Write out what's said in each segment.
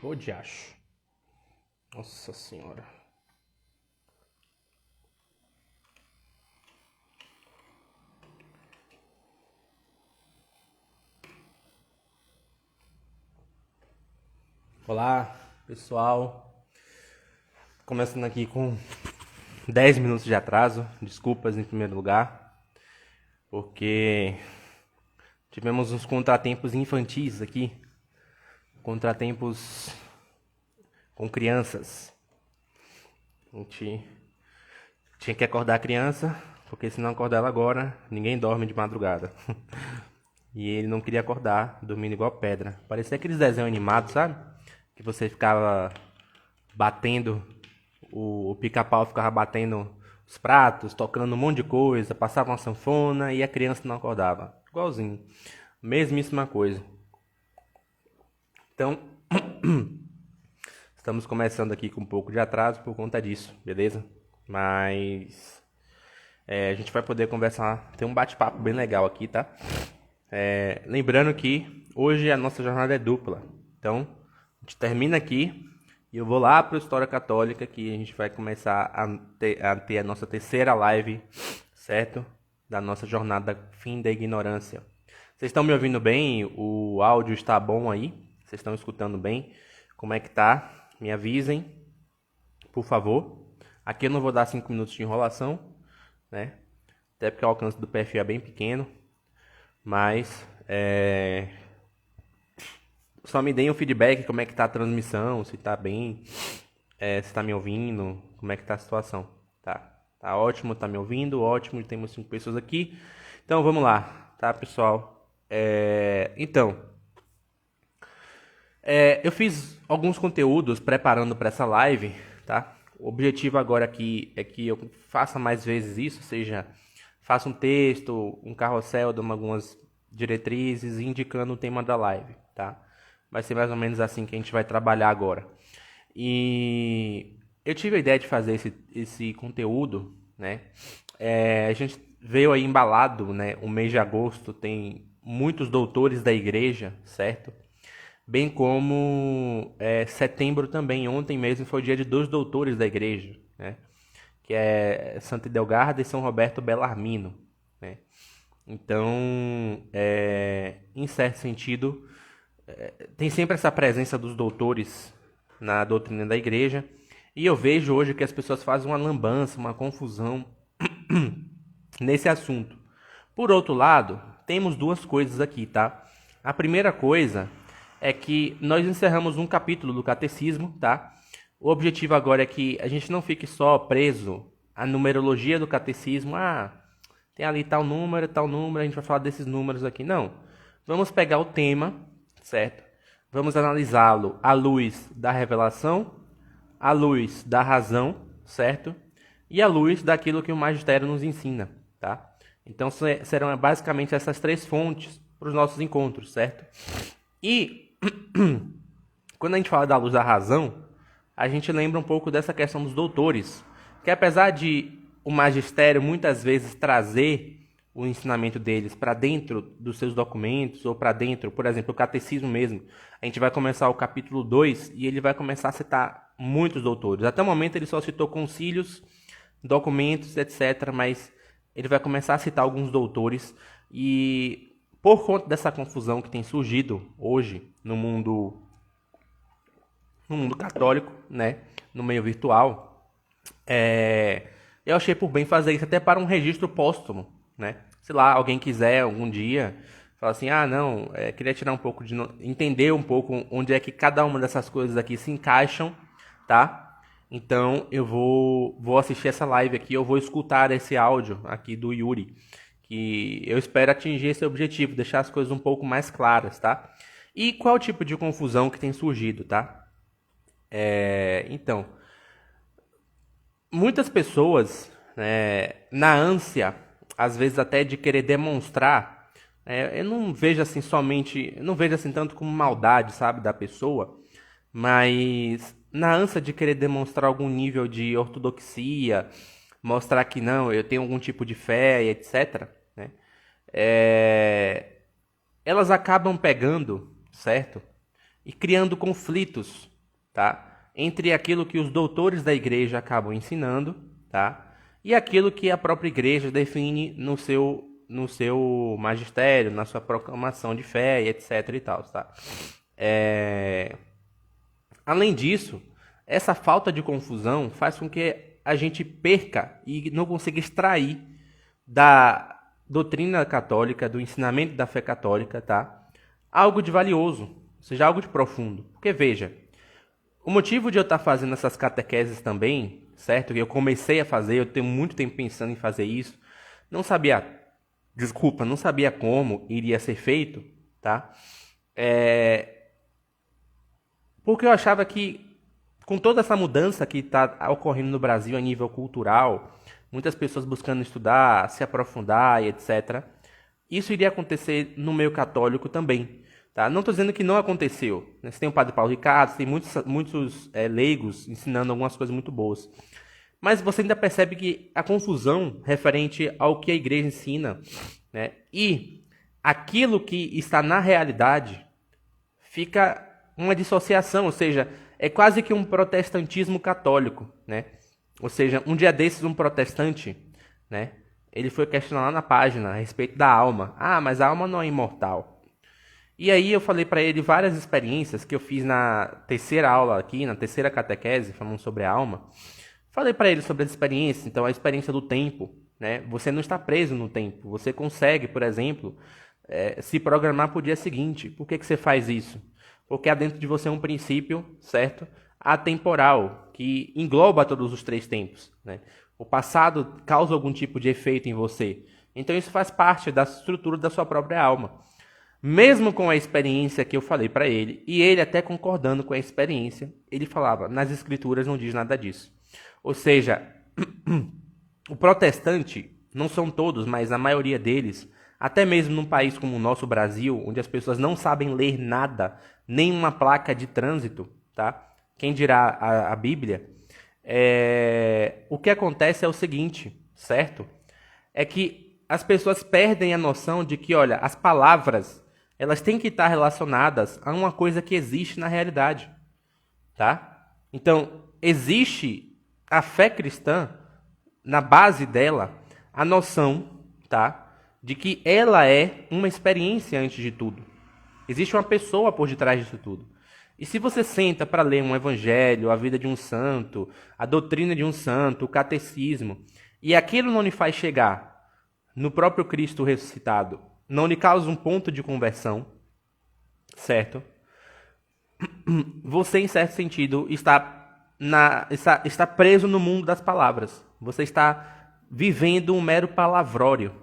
Ô diacho. Nossa senhora. Olá, pessoal. Começando aqui com 10 minutos de atraso. Desculpas em primeiro lugar, porque tivemos uns contratempos infantis aqui. Contratempos com crianças. A gente tinha que acordar a criança, porque se não acordar ela agora, ninguém dorme de madrugada. E ele não queria acordar, dormindo igual pedra. Parecia aqueles desenhos animados, sabe? Que você ficava batendo, o pica-pau ficava batendo os pratos, tocando um monte de coisa, passava uma sanfona e a criança não acordava. Igualzinho. Mesmíssima coisa. Então, estamos começando aqui com um pouco de atraso por conta disso, beleza? Mas a gente vai poder conversar, ter um bate-papo bem legal aqui, tá? Lembrando que hoje a nossa jornada é dupla. Então, a gente termina aqui e eu vou lá para a História Católica, que a gente vai começar a ter a nossa terceira live, certo? Da nossa jornada Fim da Ignorância. Vocês estão me ouvindo bem? O áudio está bom aí? Vocês estão escutando bem? Como é que tá? Me avisem, por favor. Aqui eu não vou dar 5 minutos de enrolação, né? Até porque o alcance do perfil é bem pequeno. Mas só me deem um feedback, como é que tá a transmissão, se tá bem, se tá me ouvindo, como é que tá a situação. Tá ótimo, tá me ouvindo, ótimo, temos 5 pessoas aqui. Então vamos lá, tá, pessoal? Eu fiz alguns conteúdos preparando para essa live, tá? O objetivo agora aqui é que eu faça mais vezes isso, ou seja, faça um texto, um carrossel, dando algumas diretrizes, indicando o tema da live, tá? Vai ser mais ou menos assim que a gente vai trabalhar agora. E eu tive a ideia de fazer esse conteúdo, né? A gente veio aí embalado, né? O mês de agosto tem muitos doutores da igreja, certo? Bem como setembro também. Ontem mesmo foi o dia de 2 doutores da igreja, né? Que é Santa Idelgarda e São Roberto Bellarmino, né? Então, em certo sentido, tem sempre essa presença dos doutores na doutrina da igreja. E eu vejo hoje que as pessoas fazem uma lambança, uma confusão nesse assunto. Por outro lado, temos 2 coisas aqui, tá? A primeira coisa é que nós encerramos um capítulo do catecismo, tá? O objetivo agora é que a gente não fique só preso à numerologia do catecismo. Tem ali tal número, a gente vai falar desses números aqui. Não. Vamos pegar o tema, certo? Vamos analisá-lo à luz da revelação, à luz da razão, certo? E à luz daquilo que o magistério nos ensina, tá? Então serão basicamente essas 3 fontes para os nossos encontros, certo? E quando a gente fala da luz da razão, a gente lembra um pouco dessa questão dos doutores, que apesar de o magistério muitas vezes trazer o ensinamento deles para dentro dos seus documentos, ou para dentro, por exemplo, o catecismo mesmo, a gente vai começar o capítulo 2 e ele vai começar a citar muitos doutores. Até o momento ele só citou concílios, documentos, etc., mas ele vai começar a citar alguns doutores e por conta dessa confusão que tem surgido hoje no mundo católico, né, no meio virtual, eu achei por bem fazer isso até para um registro póstumo, né? Se lá alguém quiser algum dia falar assim, não, queria tirar um pouco de entender um pouco onde é que cada uma dessas coisas aqui se encaixam, tá? Então eu vou assistir essa live aqui, eu vou escutar esse áudio aqui do Yuri, que eu espero atingir esse objetivo, deixar as coisas um pouco mais claras, tá? E qual é o tipo de confusão que tem surgido, tá? Então, muitas pessoas, na ânsia, às vezes até de querer demonstrar, eu não vejo assim somente, eu não vejo assim tanto como maldade, sabe, da pessoa, mas na ânsia de querer demonstrar algum nível de ortodoxia, mostrar que não, eu tenho algum tipo de fé e etc., né? Elas acabam pegando, certo? e criando conflitos, tá? Entre aquilo que os doutores da igreja acabam ensinando, tá? E aquilo que a própria igreja define no seu magistério, na sua proclamação de fé, e etc e tal, tá? Além disso, essa falta de confusão faz com que a gente perca e não consiga extrair da doutrina católica, do ensinamento da fé católica, tá? Algo de valioso, ou seja, algo de profundo. Porque veja, o motivo de eu estar fazendo essas catequeses também, certo? Que eu comecei a fazer, eu tenho muito tempo pensando em fazer isso, não sabia como iria ser feito, tá? Porque eu achava que, com toda essa mudança que está ocorrendo no Brasil a nível cultural, muitas pessoas buscando estudar, se aprofundar e etc., isso iria acontecer no meio católico também. Tá? Não estou dizendo que não aconteceu. Né? Você tem o Padre Paulo Ricardo, tem muitos leigos ensinando algumas coisas muito boas. Mas você ainda percebe que a confusão referente ao que a igreja ensina, né, e aquilo que está na realidade fica uma dissociação, ou seja, é quase que um protestantismo católico, né? Ou seja, um dia desses um protestante, né, ele foi questionar lá na página a respeito da alma. Ah, mas a alma não é imortal. E aí eu falei para ele várias experiências que eu fiz na terceira aula aqui, na terceira catequese, falando sobre a alma. Falei para ele sobre as experiências, então a experiência do tempo, né? Você não está preso no tempo. Você consegue, por exemplo, se programar para o dia seguinte. Por que você faz isso? Porque há dentro de você um princípio, certo? Atemporal, que engloba todos os três tempos, né? O passado causa algum tipo de efeito em você. Então isso faz parte da estrutura da sua própria alma. Mesmo com a experiência que eu falei para ele, e ele até concordando com a experiência, ele falava, nas escrituras não diz nada disso. Ou seja, o protestante, não são todos, mas a maioria deles, até mesmo num país como o nosso Brasil, onde as pessoas não sabem ler nada, nem uma placa de trânsito, tá? Quem dirá a Bíblia, o que acontece é o seguinte, certo? É que as pessoas perdem a noção de que, olha, as palavras, elas têm que estar relacionadas a uma coisa que existe na realidade, tá? Então, existe a fé cristã, na base dela, a noção, tá, de que ela é uma experiência antes de tudo. Existe uma pessoa por detrás disso tudo. E se você senta para ler um evangelho, a vida de um santo, a doutrina de um santo, o catecismo, e aquilo não lhe faz chegar no próprio Cristo ressuscitado, não lhe causa um ponto de conversão, certo? Você, em certo sentido, está preso no mundo das palavras. Você está vivendo um mero palavrório,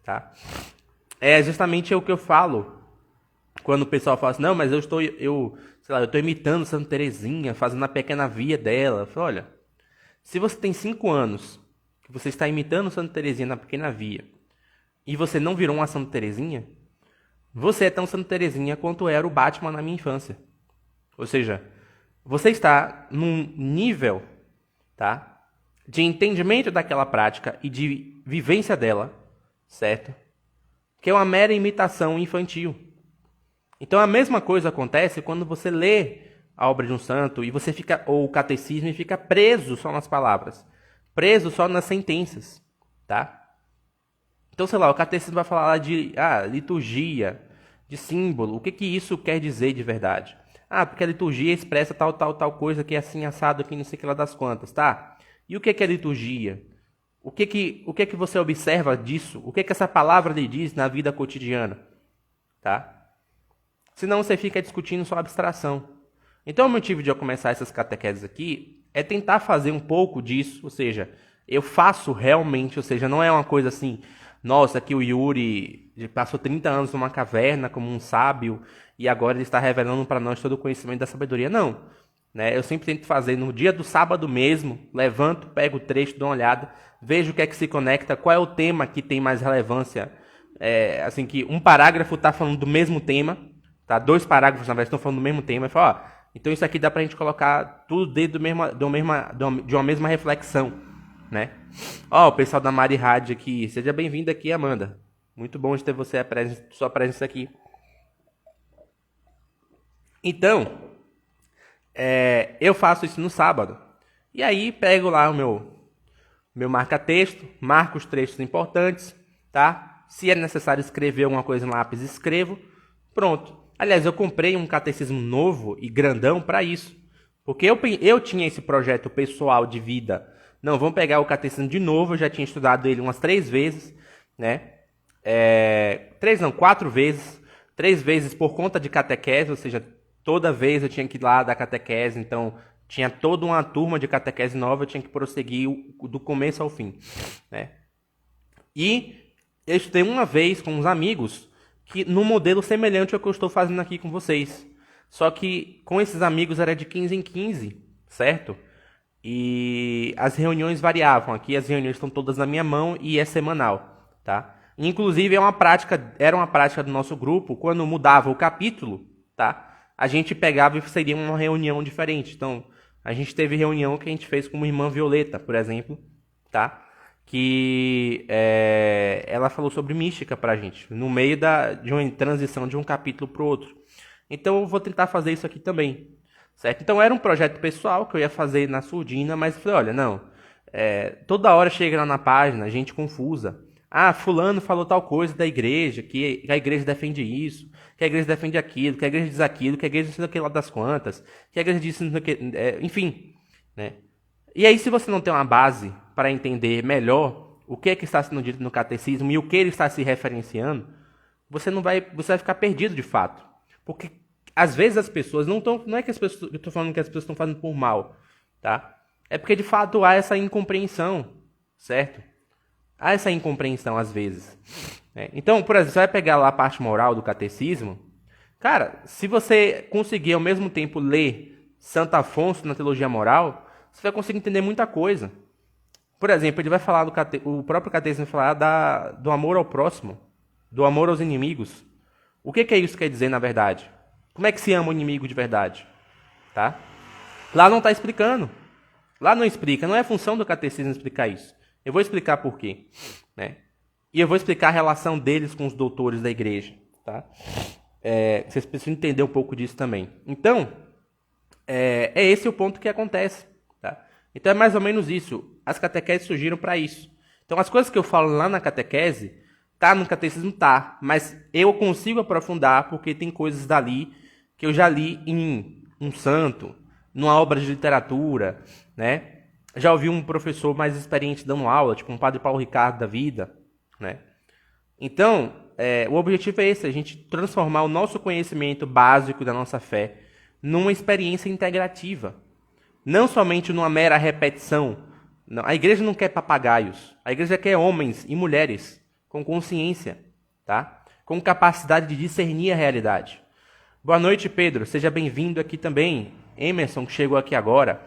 tá? É justamente o que eu falo quando o pessoal fala assim, não, mas eu estou imitando Santa Teresinha, fazendo a pequena via dela. Eu falo, olha, se você tem 5 anos que você está imitando Santa Teresinha na pequena via e você não virou uma Santa Teresinha, você é tão Santa Teresinha quanto era o Batman na minha infância. Ou seja, você está num nível, tá, de entendimento daquela prática e de vivência dela, certo? Que é uma mera imitação infantil. Então a mesma coisa acontece quando você lê a obra de um santo e você fica, ou o catecismo, e fica preso só nas palavras, preso só nas sentenças, tá? Então, sei lá, o catecismo vai falar de liturgia, de símbolo. O que isso quer dizer de verdade? Ah, porque a liturgia expressa tal coisa que é assim assado aqui, não sei o que lá das quantas, tá? E o que é liturgia? O que você observa disso? O que essa palavra lhe diz na vida cotidiana? Tá? Senão você fica discutindo só abstração. Então o motivo de eu começar essas catequeses aqui é tentar fazer um pouco disso, ou seja, eu faço realmente, ou seja, não é uma coisa assim, nossa, que o Yuri passou 30 anos numa caverna como um sábio e agora ele está revelando para nós todo o conhecimento da sabedoria. Não. Né? Eu sempre tento fazer no dia do sábado mesmo, levanto, pego o trecho, dou uma olhada, vejo o que é que se conecta, qual é o tema que tem mais relevância. Assim que um parágrafo está falando do mesmo tema, tá? 2 parágrafos na verdade estão falando do mesmo tema, eu falo, então isso aqui dá para a gente colocar tudo dentro de uma mesma reflexão, né? O pessoal da Mari Rádio aqui, seja bem-vinda aqui, Amanda. Muito bom de ter sua presença aqui. Então, eu faço isso no sábado. E aí pego lá o meu marca-texto, marco os trechos importantes, tá? Se é necessário escrever alguma coisa no lápis, escrevo. Pronto. Aliás, eu comprei um catecismo novo e grandão para isso. Porque eu tinha esse projeto pessoal de vida. Não, vamos pegar o catecismo de novo. Eu já tinha estudado ele umas 3 vezes, né? 3 não, 4 vezes. 3 vezes por conta de catequese, ou seja, toda vez eu tinha que ir lá dar catequese. Então, tinha toda uma turma de catequese nova. Eu tinha que prosseguir do começo ao fim, né? E eu estudei uma vez com uns amigos que num modelo semelhante ao que eu estou fazendo aqui com vocês. Só que com esses amigos era de 15 em 15, certo? E as reuniões variavam. Aqui as reuniões estão todas na minha mão e é semanal, tá? Inclusive era uma prática do nosso grupo, quando mudava o capítulo, tá? A gente pegava e seria uma reunião diferente. Então, a gente teve reunião que a gente fez com uma irmã Violeta, por exemplo, tá? Que ela falou sobre mística pra gente, no meio de uma transição de um capítulo pro outro. Então eu vou tentar fazer isso aqui também, certo? Então era um projeto pessoal que eu ia fazer na surdina, mas eu falei, olha, não, toda hora chega lá na página, gente confusa. Ah, fulano falou tal coisa da igreja, que a igreja defende isso, que a igreja defende aquilo, que a igreja diz aquilo, que a igreja diz aquilo lá das quantas, que a igreja diz enfim, né? E aí, se você não tem uma base para entender melhor o que é que está sendo dito no catecismo e o que ele está se referenciando, você vai ficar perdido de fato. Porque às vezes as pessoas não é que as pessoas, eu estou falando que as pessoas estão fazendo por mal, tá? É porque de fato há essa incompreensão, certo? Há essa incompreensão às vezes. Então, por exemplo, você vai pegar lá a parte moral do catecismo, cara, se você conseguir ao mesmo tempo ler Santo Afonso na teologia moral, você vai conseguir entender muita coisa. Por exemplo, ele vai falar o próprio catecismo vai falar do amor ao próximo, do amor aos inimigos. O que isso quer dizer, na verdade? Como é que se ama o inimigo de verdade? Tá? Lá não está explicando. Lá não explica. Não é função do catecismo explicar isso. Eu vou explicar por quê, né? E eu vou explicar a relação deles com os doutores da igreja. Tá? Vocês precisam entender um pouco disso também. Então, é esse o ponto que acontece. Tá? Então é mais ou menos isso. As catequeses surgiram para isso. Então as coisas que eu falo lá na catequese, tá no catecismo, tá. Mas eu consigo aprofundar porque tem coisas dali que eu já li em um santo, numa obra de literatura, né? Já ouvi um professor mais experiente dando aula, tipo um padre Paulo Ricardo da vida, né? Então, o objetivo é esse, a gente transformar o nosso conhecimento básico da nossa fé numa experiência integrativa. Não somente numa mera repetição. Não, a igreja não quer papagaios. A igreja quer homens e mulheres com consciência, tá? Com capacidade de discernir a realidade. Boa noite, Pedro. Seja bem-vindo aqui também. Emerson, que chegou aqui agora.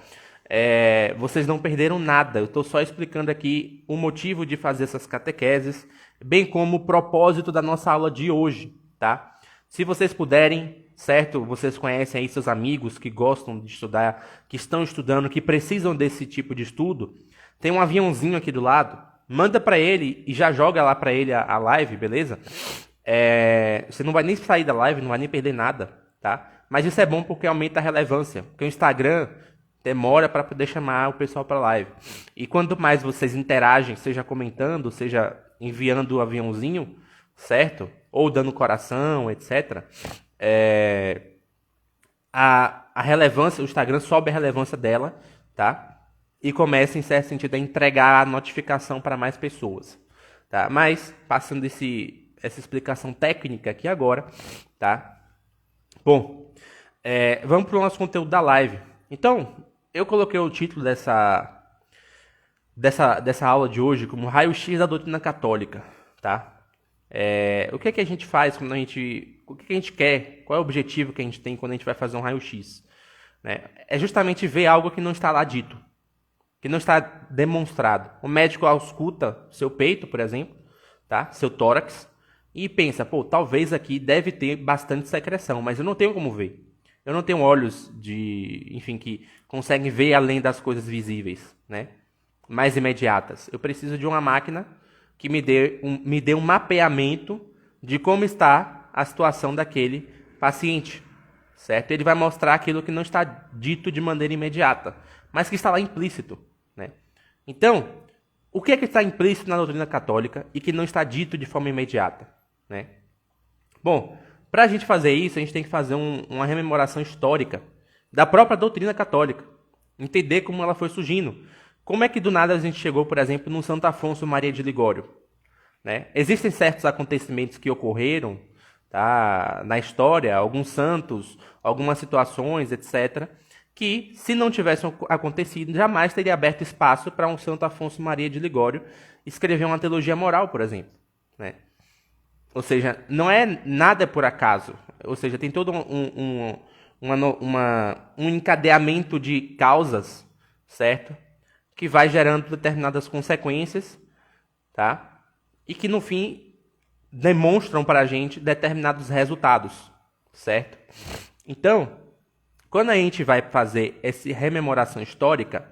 Vocês não perderam nada. Eu estou só explicando aqui o motivo de fazer essas catequeses, bem como o propósito da nossa aula de hoje, tá? Se vocês puderem, certo? Vocês conhecem aí seus amigos que gostam de estudar, que estão estudando, que precisam desse tipo de estudo. Tem um aviãozinho aqui do lado. Manda para ele e já joga lá para ele a live, beleza? Você não vai nem sair da live, não vai nem perder nada, tá? Mas isso é bom porque aumenta a relevância. Porque o Instagram demora para poder chamar o pessoal para live. E quanto mais vocês interagem, seja comentando, seja enviando o aviãozinho, certo? Ou dando coração, etc. A relevância, o Instagram sobe a relevância dela, tá? E começa, em certo sentido, a entregar a notificação para mais pessoas, tá? Mas, passando essa explicação técnica aqui agora, tá? Bom, vamos para o nosso conteúdo da live. Então, eu coloquei o título dessa aula de hoje como Raio-X da Doutrina Católica, tá? O que a gente faz quando o que a gente quer? Qual é o objetivo que a gente tem quando a gente vai fazer um raio-x? Né? É justamente ver algo que não está lá dito, que não está demonstrado. O médico ausculta seu peito, por exemplo, tá? Seu tórax, e pensa, talvez aqui deve ter bastante secreção, mas eu não tenho como ver. Eu não tenho olhos que conseguem ver além das coisas visíveis, né? Mais imediatas. Eu preciso de uma máquina que me dê um mapeamento de como está a situação daquele paciente, certo? Ele vai mostrar aquilo que não está dito de maneira imediata, mas que está lá implícito, né? Então, o que é que está implícito na doutrina católica e que não está dito de forma imediata, né? Bom, para a gente fazer isso, a gente tem que fazer uma rememoração histórica da própria doutrina católica, entender como ela foi surgindo. Como é que do nada a gente chegou, por exemplo, no Santo Afonso Maria de Ligório, né? Existem certos acontecimentos que ocorreram, tá, na história, alguns santos, algumas situações, etc., que, se não tivessem acontecido, jamais teria aberto espaço para um Santo Afonso Maria de Ligório escrever uma teologia moral, por exemplo, né? Ou seja, não é nada por acaso. Ou seja, tem todo um encadeamento de causas, certo? Que vai gerando determinadas consequências, tá? E que, no fim, demonstram para a gente determinados resultados, certo? Então, quando a gente vai fazer essa rememoração histórica,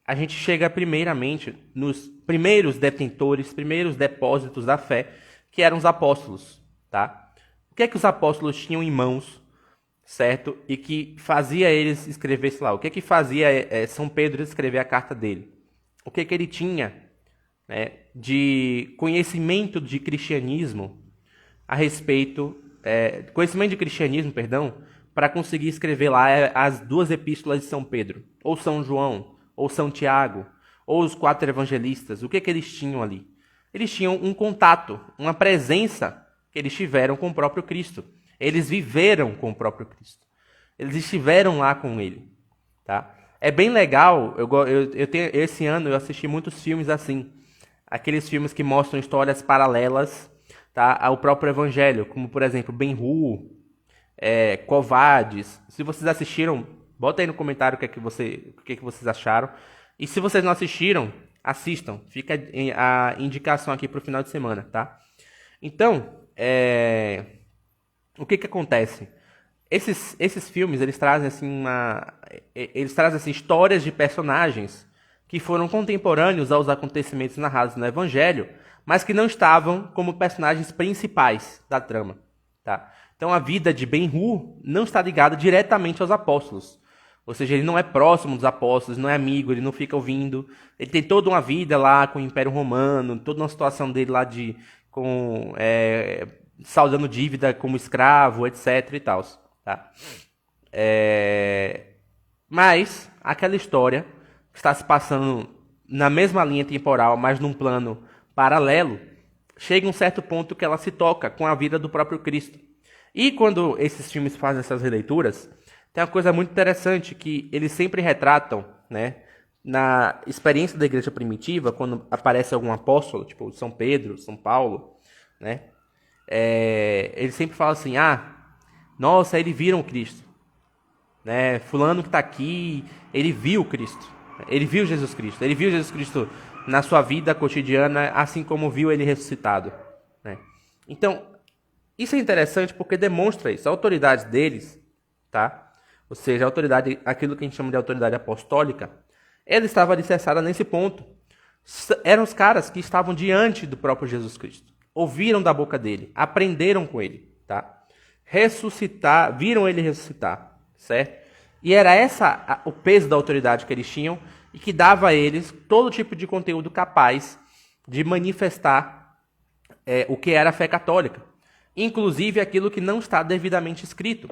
a gente chega primeiramente nos primeiros detentores, primeiros depósitos da fé, que eram os apóstolos, tá? O que é que os apóstolos tinham em mãos, certo? E que fazia eles escrever, sei lá, o que é que fazia São Pedro escrever a carta dele? O que é que ele tinha, né, de conhecimento de cristianismo a respeito, conhecimento de cristianismo, perdão, para conseguir escrever lá as duas epístolas de São Pedro, ou São João, ou São Tiago, ou os 4 evangelistas? O que é que eles tinham ali? Eles tinham um contato, uma presença que eles tiveram com o próprio Cristo. Eles viveram com o próprio Cristo. Eles estiveram lá com ele, tá? É bem legal. Esse ano eu assisti muitos filmes assim, aqueles filmes que mostram histórias paralelas, tá, ao próprio Evangelho, como por exemplo Ben-Hur, Covardes. Se vocês assistiram, bota aí no comentário o que é que vocês acharam. E se vocês não assistiram, assistam. Fica a indicação aqui para o final de semana, tá? Então, o que acontece? Esses filmes, eles trazem assim histórias de personagens que foram contemporâneos aos acontecimentos narrados no Evangelho, mas que não estavam como personagens principais da trama, tá? Então a vida de Ben-Hur não está ligada diretamente aos apóstolos. Ou seja, ele não é próximo dos apóstolos, não é amigo, ele não fica ouvindo. Ele tem toda uma vida lá com o Império Romano, toda uma situação dele lá saldando dívida como escravo, etc. e tal, tá? Mas aquela história que está se passando na mesma linha temporal, mas num plano paralelo, chega um certo ponto que ela se toca com a vida do próprio Cristo. E quando esses filmes fazem essas releituras, tem uma coisa muito interessante que eles sempre retratam, né, na experiência da igreja primitiva, quando aparece algum apóstolo, tipo São Pedro, São Paulo, né, eles sempre falam assim, nossa, eles viram o Cristo, né, fulano que está aqui, ele viu o Cristo, ele viu Jesus Cristo na sua vida cotidiana, assim como viu ele ressuscitado, né? Então, isso é interessante porque demonstra isso, a autoridade deles, tá? Ou seja, a autoridade, aquilo que a gente chama de autoridade apostólica, ela estava alicerçada nesse ponto. Eram os caras que estavam diante do próprio Jesus Cristo. Ouviram da boca dele, aprenderam com ele, tá? Viram ele ressuscitar, certo? E era o peso da autoridade que eles tinham e que dava a eles todo tipo de conteúdo capaz de manifestar o que era a fé católica. Inclusive aquilo que não está devidamente escrito.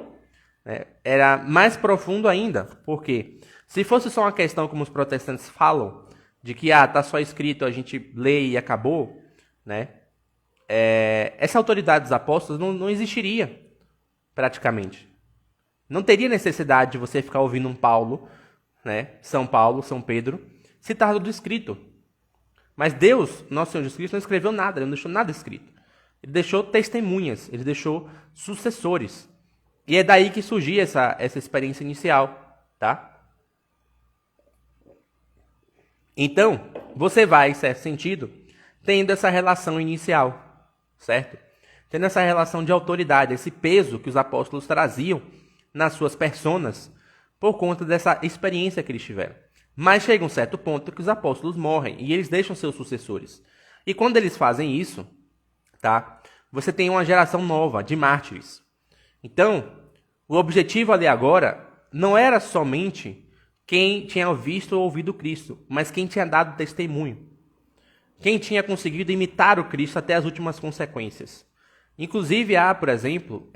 Era mais profundo ainda, porque se fosse só uma questão como os protestantes falam, de que está só escrito, a gente lê e acabou, né? Essa autoridade dos apóstolos não existiria, praticamente. Não teria necessidade de você ficar ouvindo um Paulo, né? São Paulo, São Pedro, citar tudo escrito. Mas Deus, nosso Senhor Jesus Cristo, não escreveu nada, ele não deixou nada escrito. Ele deixou testemunhas, ele deixou sucessores. E é daí que surgia essa experiência inicial, tá? Então, você vai, em certo sentido, tendo essa relação inicial, certo? Tendo essa relação de autoridade, esse peso que os apóstolos traziam nas suas personas por conta dessa experiência que eles tiveram. Mas chega um certo ponto que os apóstolos morrem e eles deixam seus sucessores. E quando eles fazem isso, tá? Você tem uma geração nova de mártires. Então, O objetivo ali agora não era somente quem tinha visto ou ouvido Cristo, mas quem tinha dado testemunho. Quem tinha conseguido imitar o Cristo até as últimas consequências. Inclusive há, por exemplo,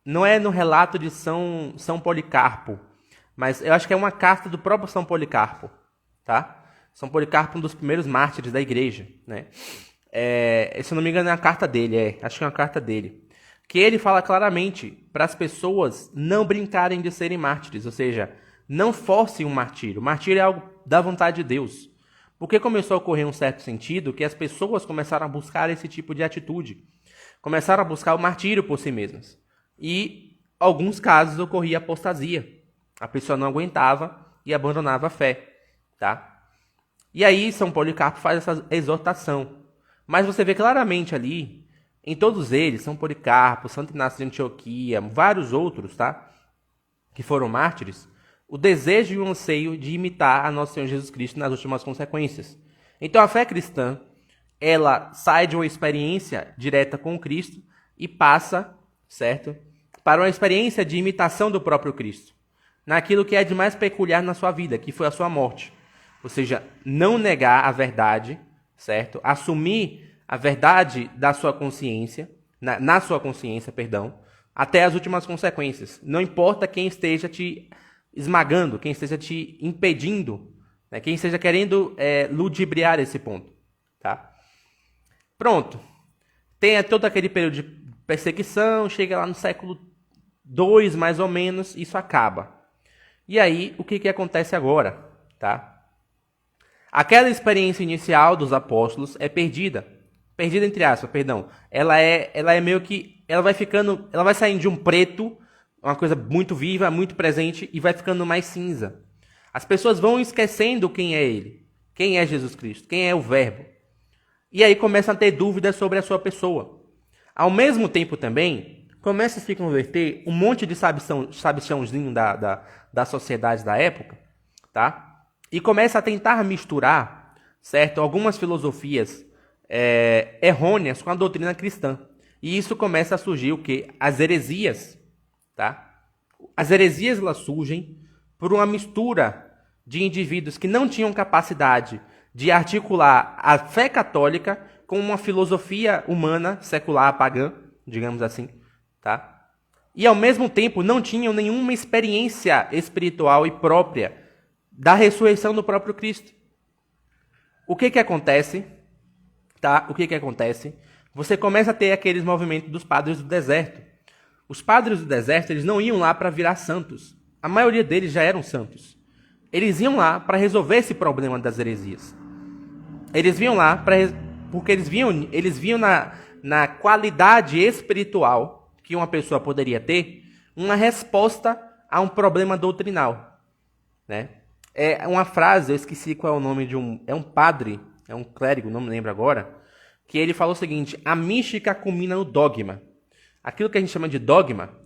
não é no relato de São Policarpo, mas eu acho que é uma carta do próprio São Policarpo, tá? São Policarpo, um dos primeiros mártires da igreja, né? Se eu não me engano, é uma carta dele, acho que é uma carta dele. Que ele fala claramente para as pessoas não brincarem de serem mártires, ou seja, não forcem um martírio. O martírio é algo da vontade de Deus. Porque começou a ocorrer um certo sentido que as pessoas começaram a buscar esse tipo de atitude. Começaram a buscar o martírio por si mesmas. E, em alguns casos, ocorria apostasia. A pessoa não aguentava e abandonava a fé, tá? E aí, São Policarpo faz essa exortação. Mas você vê claramente ali, em todos eles, São Policarpo, Santo Inácio de Antioquia, vários outros, tá? Que foram mártires, o desejo e o anseio de imitar a nosso Senhor Jesus Cristo nas últimas consequências. Então, a fé cristã, ela sai de uma experiência direta com Cristo e passa, certo, para uma experiência de imitação do próprio Cristo, naquilo que é de mais peculiar na sua vida, que foi a sua morte. Ou seja, não negar a verdade, certo? Assumir a verdade da sua consciência, na sua consciência, perdão, até as últimas consequências. Não importa quem esteja te esmagando, quem esteja te impedindo, né? Quem esteja querendo ludibriar esse ponto, tá? Pronto. Tem todo aquele período de perseguição, chega lá no século II, mais ou menos, isso acaba. E aí, o que acontece agora, tá? Aquela experiência inicial dos apóstolos é perdida. Perdida entre aspas, perdão. Ela é meio que, ela vai saindo de um preto, uma coisa muito viva, muito presente, e vai ficando mais cinza. As pessoas vão esquecendo quem é ele, quem é Jesus Cristo, quem é o Verbo. E aí começam a ter dúvidas sobre a sua pessoa. Ao mesmo tempo também, começa a se converter um monte de sabichãozinho da sociedade da época, tá? E começa a tentar misturar, certo, algumas filosofias errôneas com a doutrina cristã. E isso começa a surgir o quê? As heresias, tá? As heresias, elas surgem por uma mistura de indivíduos que não tinham capacidade de articular a fé católica com uma filosofia humana, secular, pagã, digamos assim, tá? E ao mesmo tempo não tinham nenhuma experiência espiritual e própria da ressurreição do próprio Cristo. O que acontece? Tá? O que acontece? Você começa a ter aqueles movimentos dos padres do deserto. Os padres do deserto, eles não iam lá para virar santos. A maioria deles já eram santos. Eles iam lá para resolver esse problema das heresias. Eles vinham lá porque eles viam na qualidade espiritual que uma pessoa poderia ter uma resposta a um problema doutrinal, né? É uma frase, eu esqueci qual é o nome de um padre, é um clérigo, não me lembro agora, que ele falou o seguinte: a mística culmina no dogma. Aquilo que a gente chama de dogma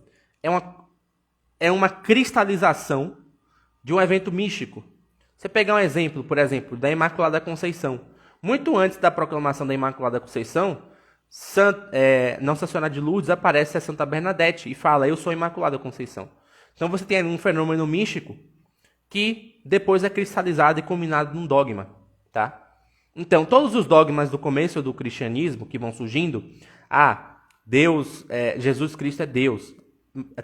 é uma cristalização de um evento místico. Você pegar um exemplo, por exemplo, da Imaculada Conceição. Muito antes da proclamação da Imaculada Conceição, Nossa Senhora de Lourdes aparece a Santa Bernadette e fala: eu sou a Imaculada Conceição. Então você tem um fenômeno místico que depois é cristalizado e culminado num dogma, tá? Então, todos os dogmas do começo do cristianismo que vão surgindo, Deus, Jesus Cristo é Deus,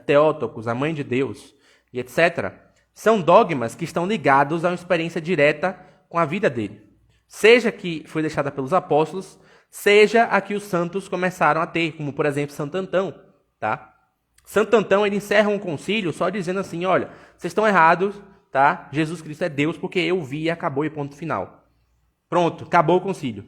Theotokos, a mãe de Deus, e etc., são dogmas que estão ligados a uma experiência direta com a vida dele. Seja que foi deixada pelos apóstolos, seja a que os santos começaram a ter, como, por exemplo, Santo Antão, tá? Santo Antão, ele encerra um concílio só dizendo assim: olha, vocês estão errados, tá? Jesus Cristo é Deus porque eu vi e acabou e ponto final. Pronto, acabou o concílio.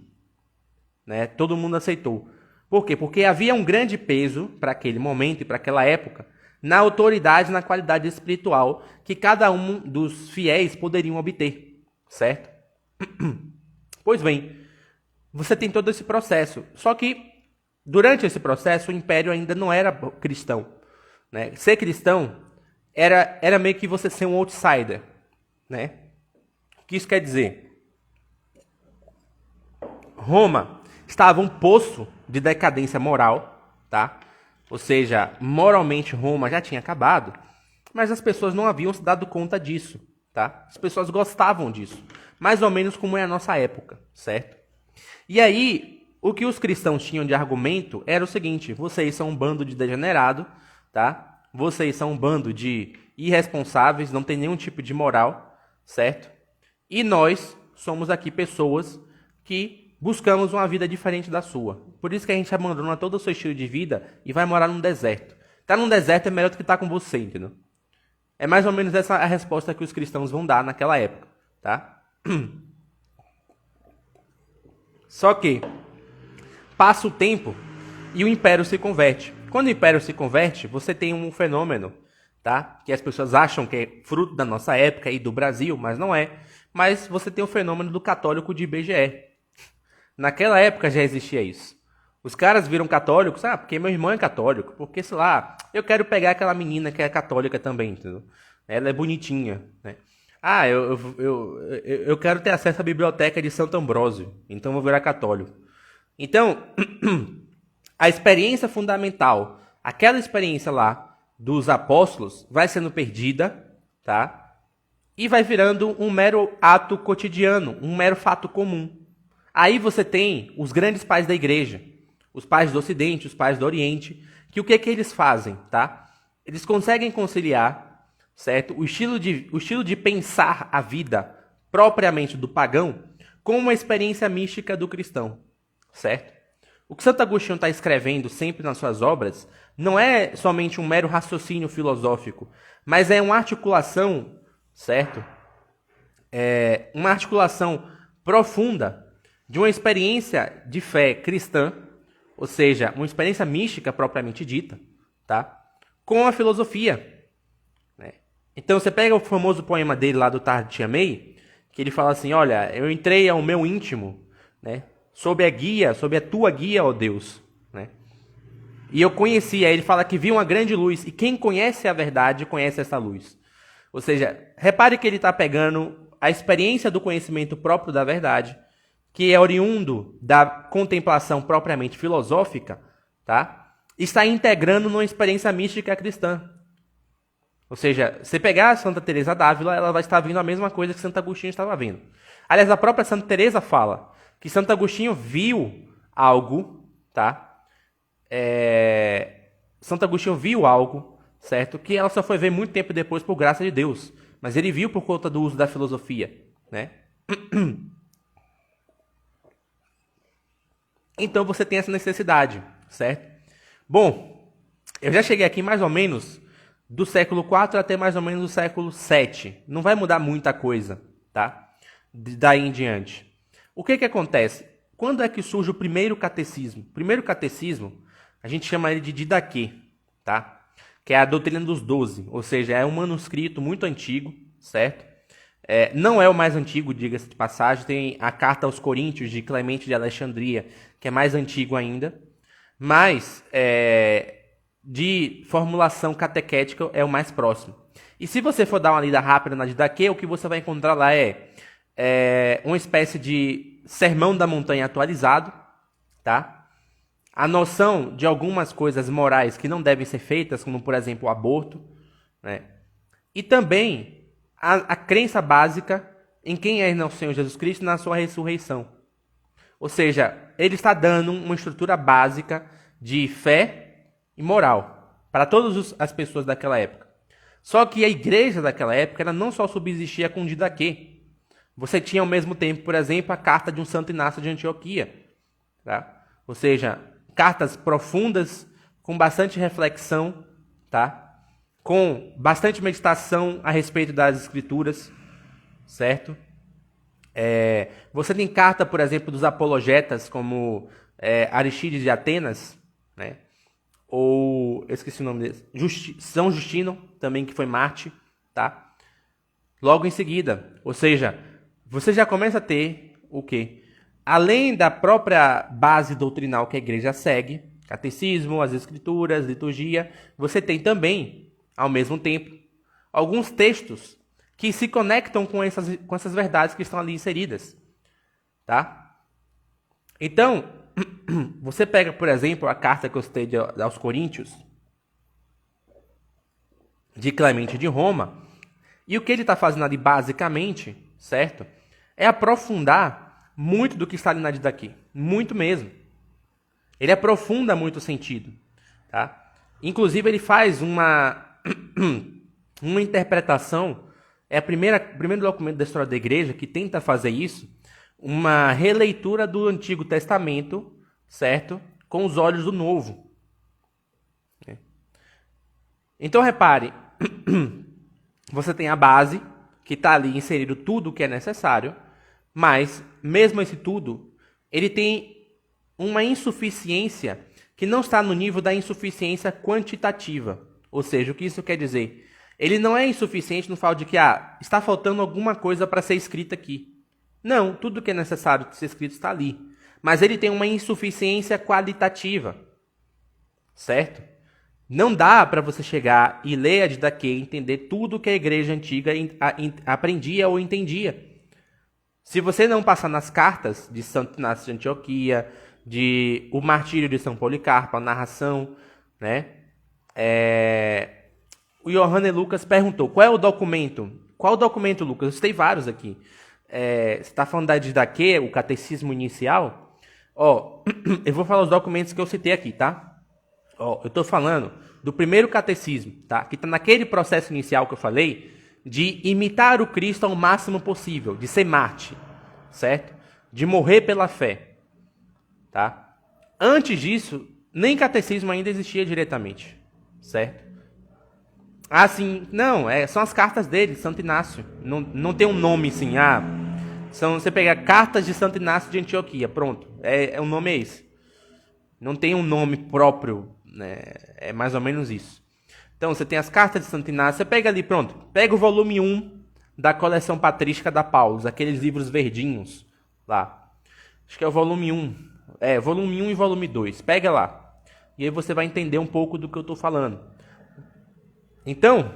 Né? Todo mundo aceitou. Por quê? Porque havia um grande peso para aquele momento e para aquela época na autoridade, na qualidade espiritual que cada um dos fiéis poderiam obter, certo? Pois bem, você tem todo esse processo. Só que, durante esse processo, o império ainda não era cristão. Né? Ser cristão era meio que você ser um outsider. Né? O que isso quer dizer? Roma estava um poço de decadência moral, tá? Ou seja, moralmente Roma já tinha acabado, mas as pessoas não haviam se dado conta disso, tá? As pessoas gostavam disso, mais ou menos como é a nossa época, certo? E aí, o que os cristãos tinham de argumento era o seguinte: vocês são um bando de degenerado, tá? Vocês são um bando de irresponsáveis, não tem nenhum tipo de moral, certo? E nós somos aqui pessoas que buscamos uma vida diferente da sua. Por isso que a gente abandona todo o seu estilo de vida e vai morar num deserto. Tá num deserto é melhor do que estar com você, entendeu? É mais ou menos essa a resposta que os cristãos vão dar naquela época, tá? Só que passa o tempo e o império se converte. Quando o império se converte, você tem um fenômeno, tá? Que as pessoas acham que é fruto da nossa época e do Brasil, mas não é. Mas você tem o fenômeno do católico de IBGE. Naquela época já existia isso. Os caras viram católicos, porque meu irmão é católico, porque, sei lá, eu quero pegar aquela menina que é católica também, entendeu? Ela é bonitinha, né? Eu quero ter acesso à biblioteca de Santo Ambrósio, então vou virar católico. Então, a experiência fundamental, aquela experiência lá dos apóstolos, vai sendo perdida, tá? E vai virando um mero ato cotidiano, um mero fato comum. Aí você tem os grandes pais da igreja, os pais do Ocidente, os pais do Oriente, que o que eles fazem, tá? Eles conseguem conciliar, certo? O estilo de pensar a vida propriamente do pagão com uma experiência mística do cristão, certo? O que Santo Agostinho está escrevendo sempre nas suas obras não é somente um mero raciocínio filosófico, mas é uma articulação, certo? É uma articulação profunda de uma experiência de fé cristã, ou seja, uma experiência mística propriamente dita, tá? Com a filosofia. Né? Então você pega o famoso poema dele lá do Tarde Te Amei, que ele fala assim: olha, eu entrei ao meu íntimo, né, sob a tua guia, ó Deus. Né? E eu conheci, aí ele fala que viu uma grande luz, e quem conhece a verdade conhece essa luz. Ou seja, repare que ele está pegando a experiência do conhecimento próprio da verdade, que é oriundo da contemplação propriamente filosófica, tá? Está integrando numa experiência mística cristã. Ou seja, se pegar a Santa Teresa d'Ávila, ela vai estar vendo a mesma coisa que Santo Agostinho estava vendo. Aliás, a própria Santa Teresa fala que Santo Agostinho viu algo, tá? Santo Agostinho viu algo, certo? Que ela só foi ver muito tempo depois por graça de Deus. Mas ele viu por conta do uso da filosofia, né? Então você tem essa necessidade, certo? Bom, eu já cheguei aqui mais ou menos do século IV até mais ou menos o século VII. Não vai mudar muita coisa, tá? Daí em diante. O que acontece? Quando é que surge o primeiro catecismo? O primeiro catecismo, a gente chama ele de Didaquê, tá? Que é a doutrina dos 12, ou seja, é um manuscrito muito antigo, certo? Não é o mais antigo, diga-se de passagem, tem a Carta aos Coríntios de Clemente de Alexandria, que é mais antigo ainda, mas de formulação catequética é o mais próximo. E se você for dar uma lida rápida na Didaquê, o que você vai encontrar lá é uma espécie de sermão da montanha atualizado, tá? A noção de algumas coisas morais que não devem ser feitas, como, por exemplo, o aborto, né? E também a crença básica em quem é nosso Senhor Jesus Cristo na sua ressurreição. Ou seja, ele está dando uma estrutura básica de fé e moral para todas as pessoas daquela época. Só que a igreja daquela época ela não só subsistia com Didaquê. Você tinha ao mesmo tempo, por exemplo, a carta de um Santo Inácio de Antioquia. Tá? Ou seja, cartas profundas, com bastante reflexão, tá? Com bastante meditação a respeito das escrituras, certo? Você tem carta, por exemplo, dos apologetas, como Aristides de Atenas, né? Ou, eu esqueci o nome dele, São Justino, também, que foi Marte, tá? Logo em seguida, ou seja, você já começa a ter o quê? Além da própria base doutrinal que a igreja segue, catecismo, as escrituras, liturgia, você tem também, ao mesmo tempo, alguns textos que se conectam com essas verdades que estão ali inseridas. Tá? Então, você pega, por exemplo, a carta que eu citei aos Coríntios, de Clemente de Roma, e o que ele está fazendo ali basicamente, certo? É aprofundar muito do que está ali na dita aqui. Muito mesmo. Ele aprofunda muito o sentido. Tá? Inclusive, ele faz uma interpretação. É o primeiro documento da história da igreja que tenta fazer isso. Uma releitura do Antigo Testamento, certo? Com os olhos do Novo. Então, repare. Você tem a base, que está ali inserido tudo o que é necessário, mas, mesmo esse tudo, ele tem uma insuficiência que não está no nível da insuficiência quantitativa. Ou seja, o que isso quer dizer? Ele não é insuficiente no fato de que está faltando alguma coisa para ser escrita aqui. Não, tudo que é necessário ser escrito está ali. Mas ele tem uma insuficiência qualitativa. Certo? Não dá para você chegar e ler a Didaquê e entender tudo que a igreja antiga aprendia ou entendia. Se você não passar nas cartas de Santo Inácio de Antioquia, de o martírio de São Policarpo, a narração, né? O Johannes Lucas perguntou, qual é o documento? Qual o documento, Lucas? Eu citei vários aqui. Você está falando da Didaquê, o catecismo inicial? Eu vou falar os documentos que eu citei aqui, tá? Eu estou falando do primeiro catecismo, tá? Que está naquele processo inicial que eu falei, de imitar o Cristo ao máximo possível, de ser mártir, certo? De morrer pela fé, tá? Antes disso, nem catecismo ainda existia diretamente, certo? São as cartas dele, Santo Inácio. Não tem um nome assim, você pega cartas de Santo Inácio de Antioquia, pronto, o nome é esse. Não tem um nome próprio, né? É mais ou menos isso. Então, você tem as cartas de Santo Inácio, você pega ali, pronto, pega o volume 1 da coleção patrística da Paulus, aqueles livros verdinhos lá. Acho que é o volume 1. Volume 1 e volume 2. Pega lá. E aí você vai entender um pouco do que eu estou falando. Então,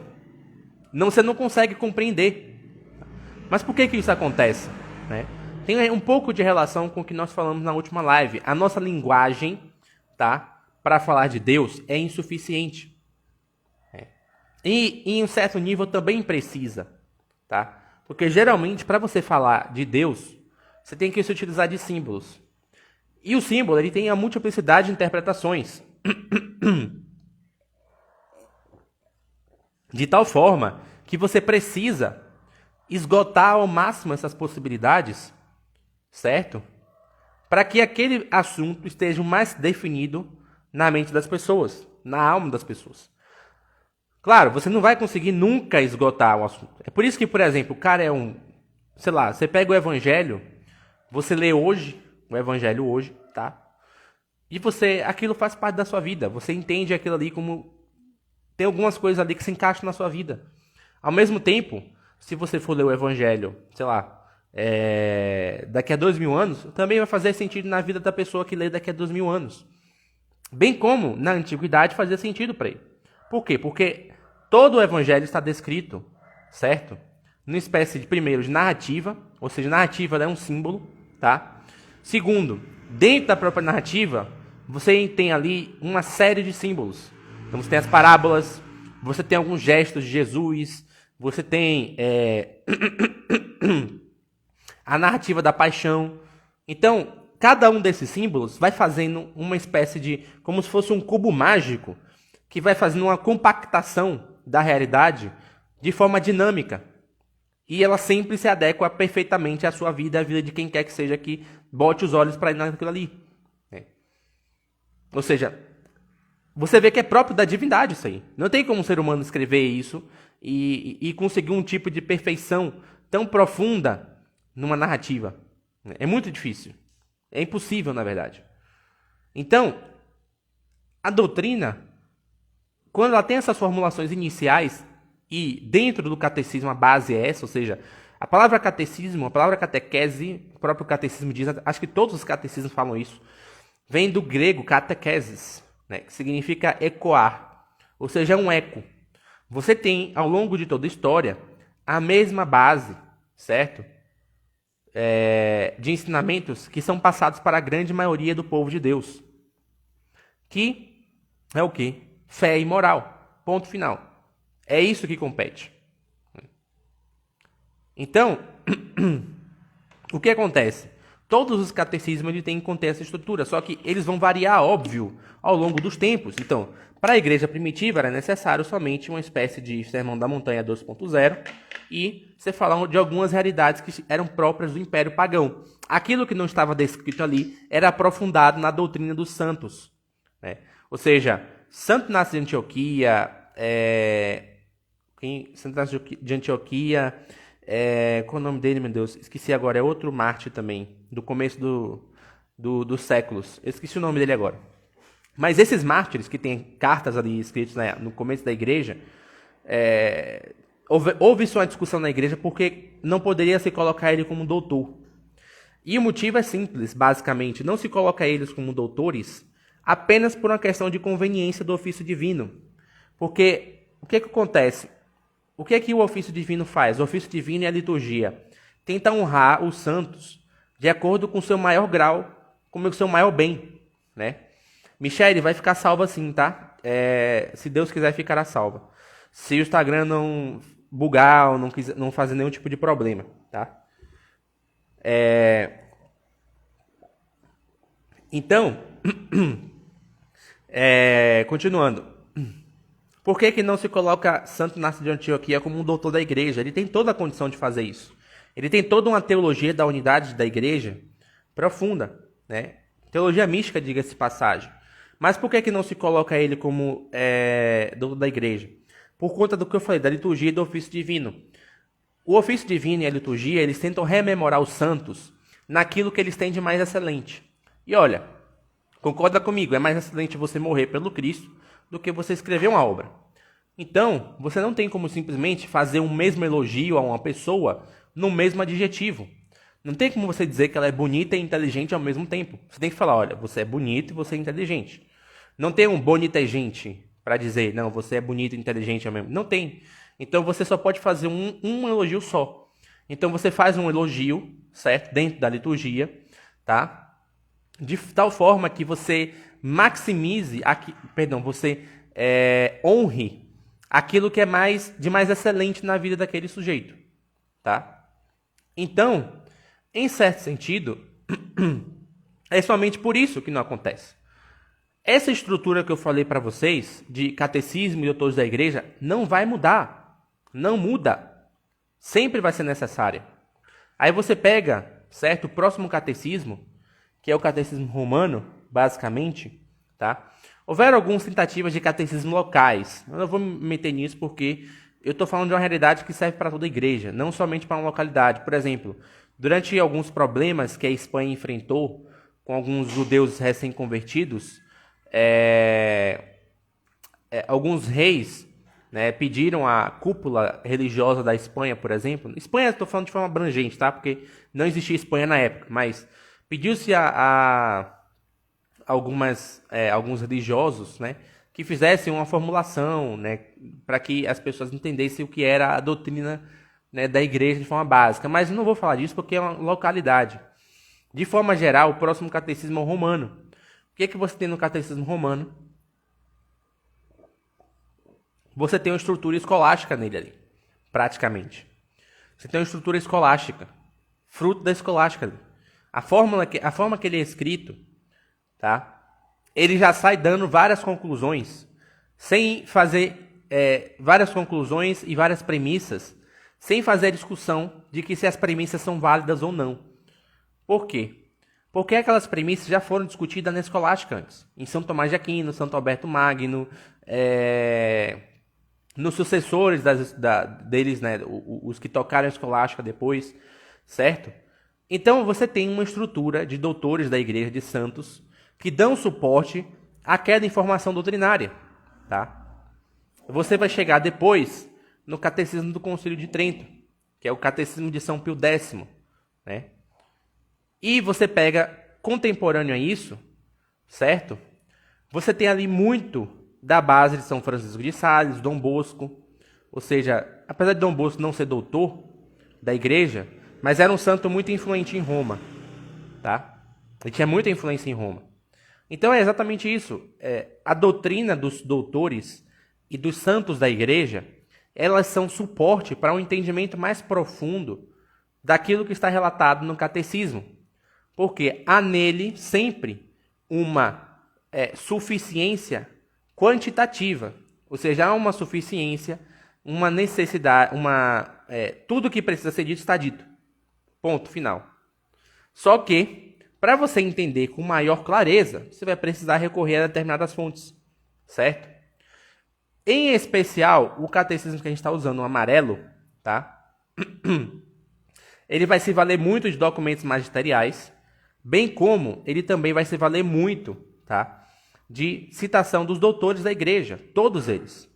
você não consegue compreender. Mas por que isso acontece? Né? Tem um pouco de relação com o que nós falamos na última live. A nossa linguagem, tá, para falar de Deus é insuficiente. E em um certo nível também precisa. Tá? Porque geralmente, para você falar de Deus, você tem que se utilizar de símbolos. E o símbolo ele tem a multiplicidade de interpretações. De tal forma que você precisa esgotar ao máximo essas possibilidades, certo? Para que aquele assunto esteja mais definido na mente das pessoas, na alma das pessoas. Claro, você não vai conseguir nunca esgotar o assunto. É por isso que, por exemplo, o cara você pega o evangelho, você lê hoje, o evangelho hoje, tá? E aquilo faz parte da sua vida. Você entende aquilo ali como tem algumas coisas ali que se encaixam na sua vida. Ao mesmo tempo, se você for ler o evangelho, daqui a 2000 anos, também vai fazer sentido na vida da pessoa que lê daqui a 2000 anos. Bem como na antiguidade fazia sentido para ele. Por quê? Porque todo o evangelho está descrito, certo? Numa espécie primeiro de narrativa, ou seja, narrativa é um símbolo, tá? Segundo, dentro da própria narrativa, você tem ali uma série de símbolos. Então você tem as parábolas, você tem alguns gestos de Jesus, você tem a narrativa da paixão. Então, cada um desses símbolos vai fazendo uma espécie de, como se fosse um cubo mágico, que vai fazendo uma compactação da realidade de forma dinâmica. E ela sempre se adequa perfeitamente à sua vida, à vida de quem quer que seja que bote os olhos para ir naquilo ali. Ou seja, você vê que é próprio da divindade isso aí. Não tem como um ser humano escrever isso e conseguir um tipo de perfeição tão profunda numa narrativa. É muito difícil. É impossível, na verdade. Então, a doutrina, quando ela tem essas formulações iniciais, e dentro do catecismo a base é essa, ou seja, a palavra catecismo, a palavra catequese, o próprio catecismo diz, acho que todos os catecismos falam isso, vem do grego catequesis, né, que significa ecoar, ou seja, um eco. Você tem, ao longo de toda a história, a mesma base, certo? de ensinamentos que são passados para a grande maioria do povo de Deus. Que é o quê? Fé e moral. Ponto final. É isso que compete. Então, o que acontece? Todos os catecismos têm que conter essa estrutura, só que eles vão variar, óbvio, ao longo dos tempos. Então, para a igreja primitiva era necessário somente uma espécie de Sermão da Montanha 2.0 e você falar de algumas realidades que eram próprias do Império Pagão. Aquilo que não estava descrito ali era aprofundado na doutrina dos santos, né? Ou seja, Santo Inácio de Antioquia, Santo Inácio de Antioquia, qual é o nome dele, meu Deus? Esqueci agora, é outro mártir também, do começo dos séculos. Eu esqueci o nome dele agora. Mas esses mártires, que têm cartas ali escritas no começo da igreja, houve-se uma discussão na igreja porque não poderia se colocar ele como doutor. E o motivo é simples, basicamente. Não se coloca eles como doutores apenas por uma questão de conveniência do ofício divino. Porque o que acontece? O que é que o ofício divino faz? O ofício divino é a liturgia. Tenta honrar os santos de acordo com o seu maior grau, com o seu maior bem, né? Michele, vai ficar salva sim, tá? Se Deus quiser, ficará salva. Se o Instagram não bugar ou não fazer nenhum tipo de problema, tá? Então, continuando. Por que não se coloca Santo Inácio de Antioquia como um doutor da igreja? Ele tem toda a condição de fazer isso. Ele tem toda uma teologia da unidade da igreja profunda, né? Teologia mística, diga-se de passagem. Mas por que não se coloca ele como doutor da igreja? Por conta do que eu falei, da liturgia e do ofício divino. O ofício divino e a liturgia, eles tentam rememorar os santos naquilo que eles têm de mais excelente. E olha, concorda comigo, é mais excelente você morrer pelo Cristo do que você escrever uma obra. Então, você não tem como simplesmente fazer um mesmo elogio a uma pessoa no mesmo adjetivo. Não tem como você dizer que ela é bonita e inteligente ao mesmo tempo. Você tem que falar, olha, você é bonito e você é inteligente. Não tem um bonita e gente para dizer, não, você é bonito e inteligente ao mesmo tempo. Não tem. Então, você só pode fazer um elogio só. Então, você faz um elogio, certo? Dentro da liturgia, tá? De tal forma que você maximize, você honre aquilo que é de mais excelente na vida daquele sujeito, tá? Então, em certo sentido, é somente por isso que não acontece. Essa estrutura que eu falei para vocês, de catecismo e doutores da igreja, não vai mudar. Não muda. Sempre vai ser necessária. Aí você pega, certo, o próximo catecismo, que é o catecismo romano, basicamente, tá? Houveram algumas tentativas de catecismo locais. Eu não vou me meter nisso porque eu estou falando de uma realidade que serve para toda a igreja, não somente para uma localidade. Por exemplo, durante alguns problemas que a Espanha enfrentou com alguns judeus recém-convertidos, alguns reis, né, pediram à cúpula religiosa da Espanha, por exemplo. Espanha, estou falando de forma abrangente, tá? Porque não existia Espanha na época, mas pediu-se a alguns religiosos, né, que fizessem uma formulação, né, para que as pessoas entendessem o que era a doutrina, né, da igreja de forma básica. Mas eu não vou falar disso porque é uma localidade. De forma geral, o próximo catecismo é o romano. O que você tem no catecismo romano? Você tem uma estrutura escolástica nele ali, praticamente. Você tem uma estrutura escolástica, fruto da escolástica ali. A forma que ele é escrito, tá? Ele já sai dando várias conclusões, sem fazer várias conclusões e várias premissas, sem fazer a discussão de que se as premissas são válidas ou não. Por quê? Porque aquelas premissas já foram discutidas na escolástica antes. Em São Tomás de Aquino, Santo Alberto Magno, nos sucessores deles, né, os que tocaram a escolástica depois, certo? Então você tem uma estrutura de doutores da igreja, de santos, que dão suporte àquela informação doutrinária, tá? Você vai chegar depois no Catecismo do Concílio de Trento, que é o Catecismo de São Pio X, né? E você pega contemporâneo a isso, certo? Você tem ali muito da base de São Francisco de Sales, Dom Bosco, ou seja, apesar de Dom Bosco não ser doutor da igreja, mas era um santo muito influente em Roma, tá? Ele tinha muita influência em Roma. Então é exatamente isso. A doutrina dos doutores e dos santos da igreja, elas são suporte para um entendimento mais profundo daquilo que está relatado no catecismo. Porque há nele sempre uma suficiência quantitativa. Ou seja, há uma suficiência, uma necessidade, tudo que precisa ser dito está dito. Ponto final. Só que, para você entender com maior clareza, você vai precisar recorrer a determinadas fontes, certo? Em especial, o catecismo que a gente está usando, o amarelo, tá? Ele vai se valer muito de documentos magisteriais, bem como ele também vai se valer muito, tá? De citação dos doutores da igreja, todos eles.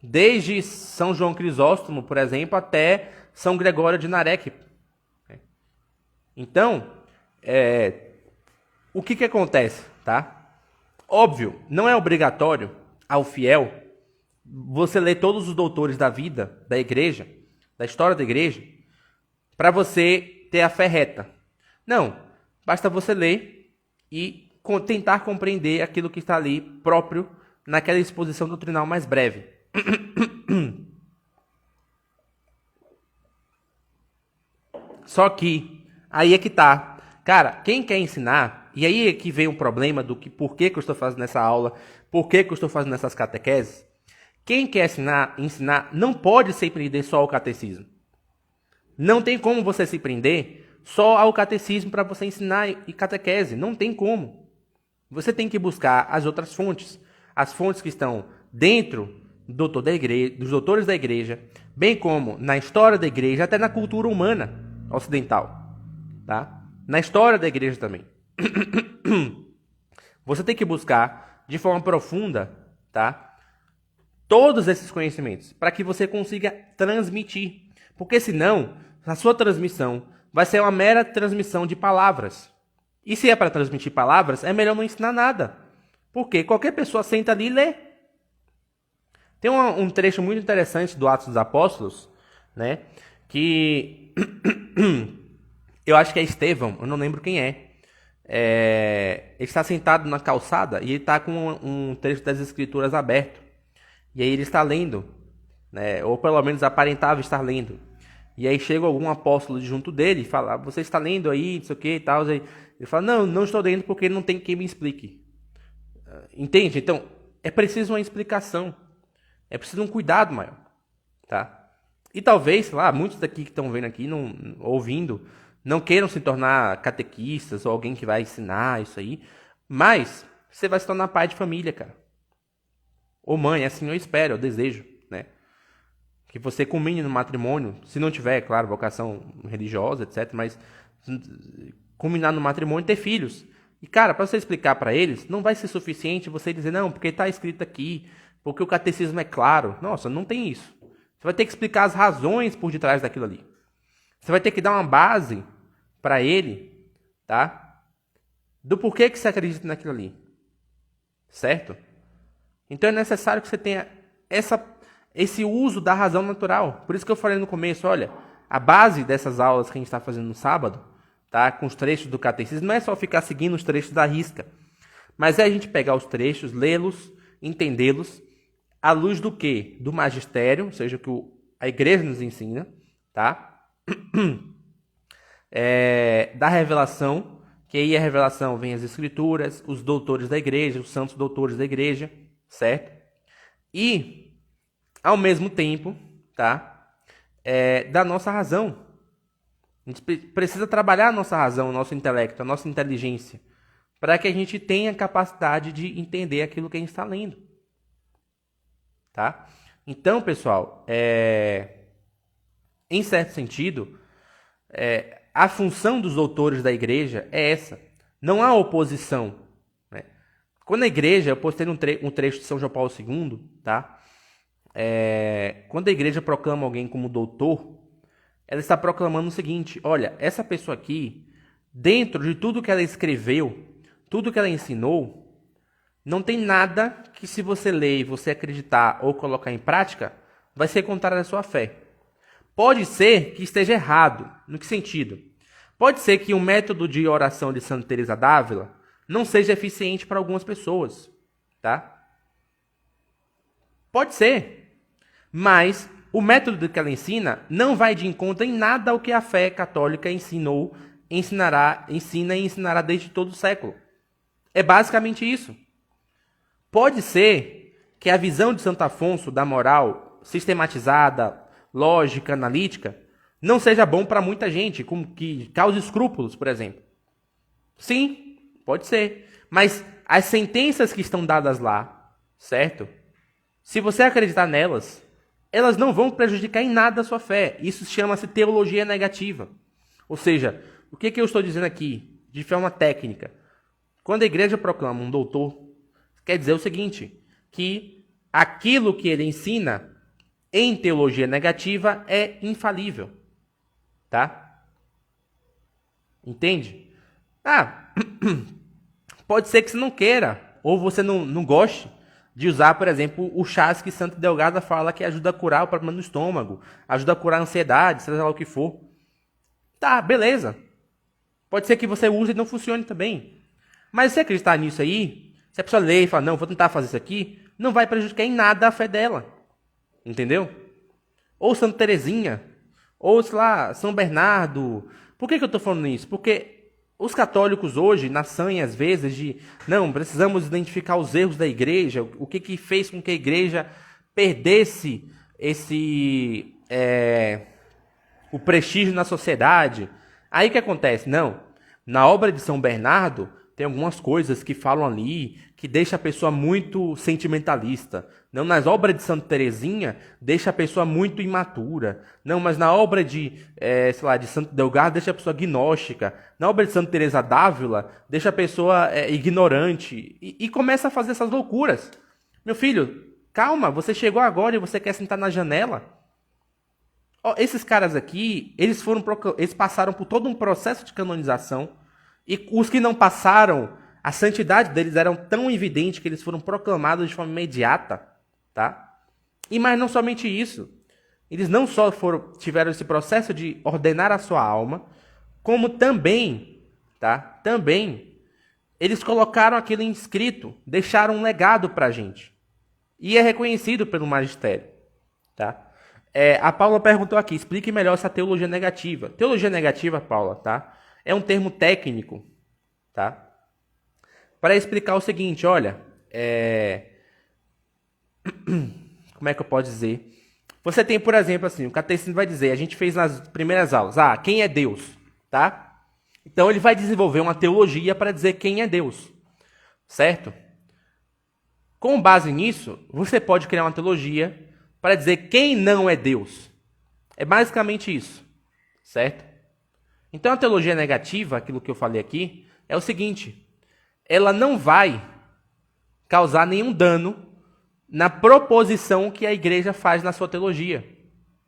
Desde São João Crisóstomo, por exemplo, até São Gregório de Narek. Então, o que acontece, tá? Óbvio, não é obrigatório ao fiel você ler todos os doutores da vida, da igreja, da história da igreja, para você ter a fé reta. Não, basta você ler e tentar compreender aquilo que está ali próprio naquela exposição doutrinal mais breve. Só que aí é que tá. Cara, quem quer ensinar, e aí é que vem o problema do que por que eu estou fazendo essa aula, por que eu estou fazendo essas catequeses. Quem quer ensinar não pode se prender só ao catecismo. Não tem como você se prender só ao catecismo para você ensinar e catequese. Não tem como. Você tem que buscar as outras fontes. As fontes que estão dentro dos doutores da igreja, bem como na história da igreja, até na cultura humana ocidental. Tá? Na história da igreja também. Você tem que buscar de forma profunda, tá? Todos esses conhecimentos, para que você consiga transmitir. Porque senão, a sua transmissão vai ser uma mera transmissão de palavras. E se é para transmitir palavras, é melhor não ensinar nada. Porque qualquer pessoa senta ali e lê. Tem um trecho muito interessante do Atos dos Apóstolos, né? Que eu acho que é Estevão, eu não lembro quem é. Ele está sentado na calçada e ele está com um trecho das Escrituras aberto. E aí ele está lendo, né? Ou pelo menos aparentava estar lendo. E aí chega algum apóstolo junto dele e fala: você está lendo aí, não sei o que e tal. Ele fala: não estou lendo porque não tem quem me explique. Entende? Então, é preciso uma explicação. É preciso um cuidado maior. Tá? E talvez, sei lá, muitos daqui que estão vendo aqui, ouvindo, não queiram se tornar catequistas ou alguém que vai ensinar isso aí. Mas você vai se tornar pai de família, cara. Ou mãe, assim eu espero, eu desejo, né? Que você culmine no matrimônio, se não tiver, claro, vocação religiosa, etc. Mas culminar no matrimônio e ter filhos. E, cara, para você explicar para eles, não vai ser suficiente você dizer, não, porque está escrito aqui, porque o catecismo é claro. Nossa, não tem isso. Você vai ter que explicar as razões por detrás daquilo ali. Você vai ter que dar uma base para ele, tá? Do porquê que você acredita naquilo ali. Certo? Então é necessário que você tenha esse uso da razão natural. Por isso que eu falei no começo, olha, a base dessas aulas que a gente está fazendo no sábado, tá, com os trechos do catecismo, não é só ficar seguindo os trechos da risca, mas é a gente pegar os trechos, lê-los, entendê-los, à luz do quê? Do magistério, ou seja, o que a igreja nos ensina, tá? Da revelação, que aí a revelação vem as escrituras, os doutores da igreja, os santos doutores da igreja, certo? E, ao mesmo tempo, tá? Da nossa razão. A gente precisa trabalhar a nossa razão, o nosso intelecto, a nossa inteligência, para que a gente tenha capacidade de entender aquilo que a gente está lendo. Tá? Então, pessoal, em certo sentido, a função dos doutores da igreja é essa. Não há oposição. Né? Quando a igreja, eu postei um trecho de São João Paulo II, tá? Quando a igreja proclama alguém como doutor, ela está proclamando o seguinte: olha, essa pessoa aqui, dentro de tudo que ela escreveu, tudo que ela ensinou, não tem nada que, se você ler e você acreditar ou colocar em prática, vai ser contrário à sua fé. Pode ser que esteja errado. No que sentido? Pode ser que o método de oração de Santa Teresa d'Ávila não seja eficiente para algumas pessoas, tá? Pode ser, mas o método que ela ensina não vai de encontro em nada ao que a fé católica ensinou, ensina e ensinará desde todo o século. É basicamente isso. Pode ser que a visão de Santo Afonso da moral sistematizada, lógica, analítica, não seja bom para muita gente, como que cause escrúpulos, por exemplo. Sim, pode ser. Mas as sentenças que estão dadas lá, certo? Se você acreditar nelas, elas não vão prejudicar em nada a sua fé. Isso chama-se teologia negativa. Ou seja, o que eu estou dizendo aqui, de forma técnica? Quando a igreja proclama um doutor, quer dizer o seguinte, que aquilo que ele ensina em teologia negativa é infalível. Tá? Entende? Pode ser que você não queira, ou você não goste de usar, por exemplo, o chás que Santa Delgada fala que ajuda a curar o problema do estômago, ajuda a curar a ansiedade, seja lá o que for. Tá, beleza. Pode ser que você use e não funcione também. Mas se acreditar nisso aí, se a pessoa ler e falar, não, vou tentar fazer isso aqui, não vai prejudicar em nada a fé dela. Entendeu? Ou Santa Teresinha, ou, sei lá, São Bernardo. Por que eu estou falando isso? Porque os católicos hoje, na sanha, às vezes, de não, precisamos identificar os erros da igreja, o que fez com que a igreja perdesse o prestígio na sociedade. Aí o que acontece? Não, na obra de São Bernardo, tem algumas coisas que falam ali que deixa a pessoa muito sentimentalista. Não, nas obras de Santa Teresinha, deixa a pessoa muito imatura. Não, mas na obra de Santo Delgado, deixa a pessoa gnóstica. Na obra de Santa Teresa d'Ávila, deixa a pessoa ignorante. E começa a fazer essas loucuras. Meu filho, calma, você chegou agora e você quer sentar na janela? Esses caras aqui, eles passaram por todo um processo de canonização. E os que não passaram, a santidade deles era tão evidente que eles foram proclamados de forma imediata, tá? E mas não somente isso. Eles não só tiveram esse processo de ordenar a sua alma, como também, tá? Também, eles colocaram aquilo em escrito, deixaram um legado pra gente. E é reconhecido pelo magistério, tá? A Paula perguntou aqui, explique melhor essa teologia negativa. Teologia negativa, Paula, tá? É um termo técnico, tá? Para explicar o seguinte, olha, como é que eu posso dizer? Você tem, por exemplo, assim, o catecismo vai dizer, a gente fez nas primeiras aulas, quem é Deus, tá? Então ele vai desenvolver uma teologia para dizer quem é Deus, certo? Com base nisso, você pode criar uma teologia para dizer quem não é Deus. É basicamente isso, certo? Então a teologia negativa, aquilo que eu falei aqui, é o seguinte, ela não vai causar nenhum dano na proposição que a igreja faz na sua teologia,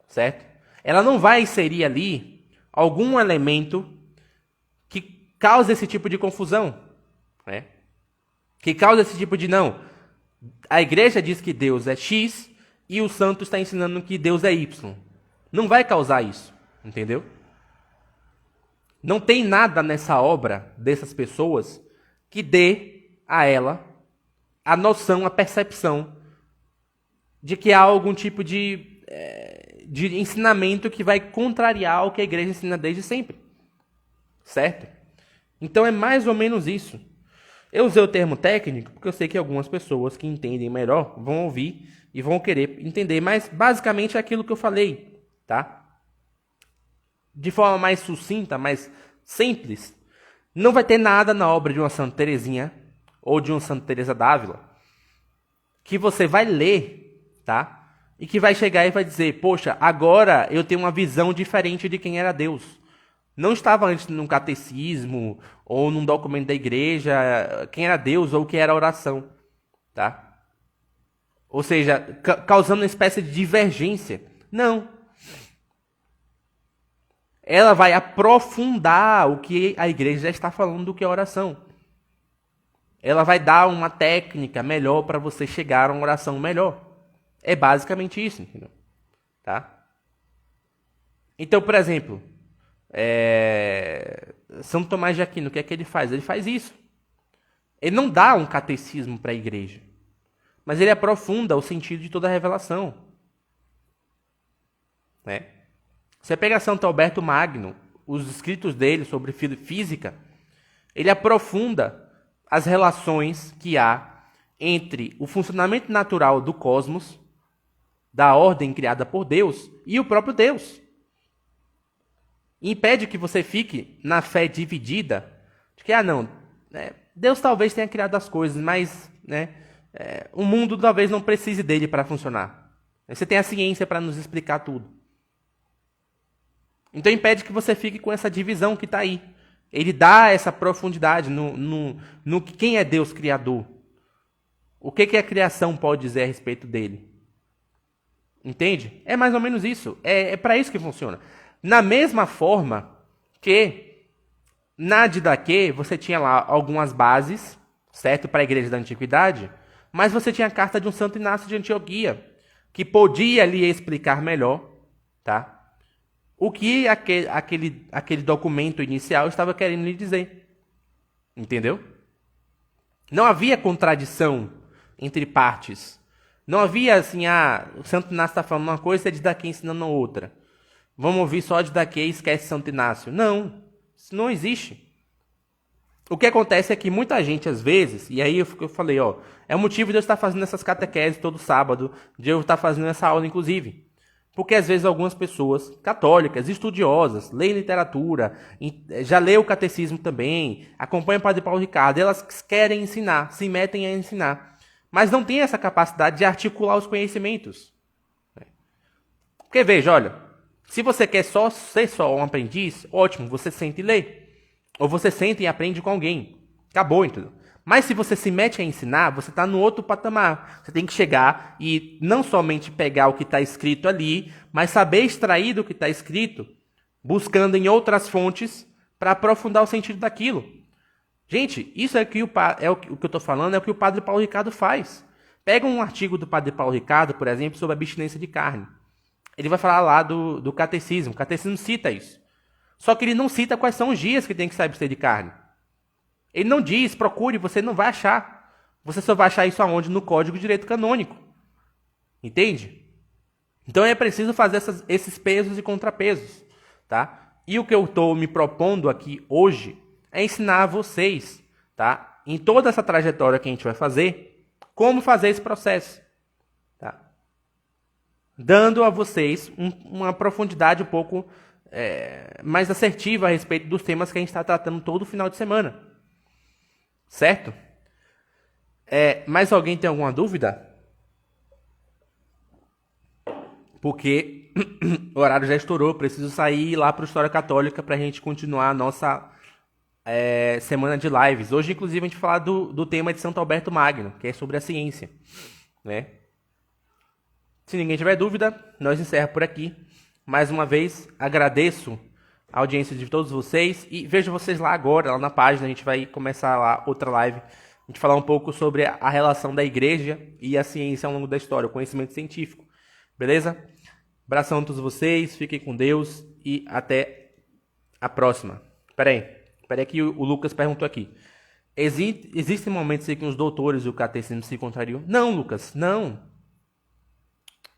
certo? Ela não vai inserir ali algum elemento que cause esse tipo de confusão, né? Que cause esse tipo de não. A igreja diz que Deus é X e o santo está ensinando que Deus é Y. Não vai causar isso, entendeu? Não tem nada nessa obra dessas pessoas que dê a ela a noção, a percepção de que há algum tipo de ensinamento que vai contrariar o que a igreja ensina desde sempre. Certo? Então é mais ou menos isso. Eu usei o termo técnico porque eu sei que algumas pessoas que entendem melhor vão ouvir e vão querer entender, mas basicamente é aquilo que eu falei, tá? De forma mais sucinta, mais simples, não vai ter nada na obra de uma Santa Teresinha ou de uma Santa Teresa d'Ávila que você vai ler, tá? E que vai chegar e vai dizer, poxa, agora eu tenho uma visão diferente de quem era Deus. Não estava antes num catecismo ou num documento da igreja quem era Deus ou o que era oração, tá? Ou seja, causando uma espécie de divergência. Não. Ela vai aprofundar o que a igreja já está falando do que é oração. Ela vai dar uma técnica melhor para você chegar a uma oração melhor. É basicamente isso, entendeu? Tá? Então, por exemplo, São Tomás de Aquino, o que é que ele faz? Ele faz isso. Ele não dá um catecismo para a igreja, mas ele aprofunda o sentido de toda a revelação. Né? Você pega Santo Alberto Magno, os escritos dele sobre física, ele aprofunda as relações que há entre o funcionamento natural do cosmos, da ordem criada por Deus, e o próprio Deus. E impede que você fique na fé dividida, de que, Deus talvez tenha criado as coisas, mas o mundo talvez não precise dele para funcionar. Você tem a ciência para nos explicar tudo. Então impede que você fique com essa divisão que está aí. Ele dá essa profundidade no quem é Deus Criador. O que a criação pode dizer a respeito dele. Entende? É mais ou menos isso. É para isso que funciona. Na mesma forma que na Didaquê você tinha lá algumas bases, certo, para a igreja da antiguidade, mas você tinha a carta de um Santo Inácio de Antioquia, que podia lhe explicar melhor, tá? O que aquele documento inicial estava querendo lhe dizer. Entendeu? Não havia contradição entre partes. Não havia assim, o Santo Inácio está falando uma coisa e a Didaquê ensinando outra. Vamos ouvir só a Didaquê e esquece Santo Inácio. Não, isso não existe. O que acontece é que muita gente, às vezes, e aí eu falei, é o motivo de eu estar fazendo essas catequeses todo sábado, de eu estar fazendo essa aula, inclusive. Porque, às vezes, algumas pessoas católicas, estudiosas, leem literatura, já lê o catecismo também, acompanham o Padre Paulo Ricardo, elas querem ensinar, se metem a ensinar, mas não têm essa capacidade de articular os conhecimentos. Porque, veja, olha, se você quer ser só um aprendiz, ótimo, você senta e lê. Ou você senta e aprende com alguém. Acabou, entendeu? Mas se você se mete a ensinar, você está no outro patamar. Você tem que chegar e não somente pegar o que está escrito ali, mas saber extrair do que está escrito, buscando em outras fontes para aprofundar o sentido daquilo. Gente, isso é que o que eu estou falando, é o que o Padre Paulo Ricardo faz. Pega um artigo do Padre Paulo Ricardo, por exemplo, sobre a abstinência de carne. Ele vai falar lá do catecismo. O catecismo cita isso. Só que ele não cita quais são os dias que tem que se abster de carne. Ele não diz, procure, você não vai achar. Você só vai achar isso aonde? No Código de Direito Canônico. Entende? Então é preciso fazer esses pesos e contrapesos. Tá? E o que eu estou me propondo aqui hoje é ensinar a vocês, tá? Em toda essa trajetória que a gente vai fazer, como fazer esse processo. Tá? Dando a vocês uma profundidade um pouco mais assertiva a respeito dos temas que a gente está tratando todo final de semana. Certo? Mais alguém tem alguma dúvida? Porque o horário já estourou, preciso sair lá para o História Católica para a gente continuar a nossa semana de lives. Hoje, inclusive, a gente vai falar do tema de Santo Alberto Magno, que é sobre a ciência. Né? Se ninguém tiver dúvida, nós encerramos por aqui. Mais uma vez, agradeço a audiência de todos vocês e vejo vocês lá agora, lá na página. A gente vai começar lá outra live. A gente falar um pouco sobre a relação da igreja e a ciência ao longo da história, o conhecimento científico. Beleza? Abração a todos vocês, fiquem com Deus e até a próxima. Espera aí que o Lucas perguntou aqui. Existem momentos em que os doutores e o catecismo se contrariam? Não, Lucas, não.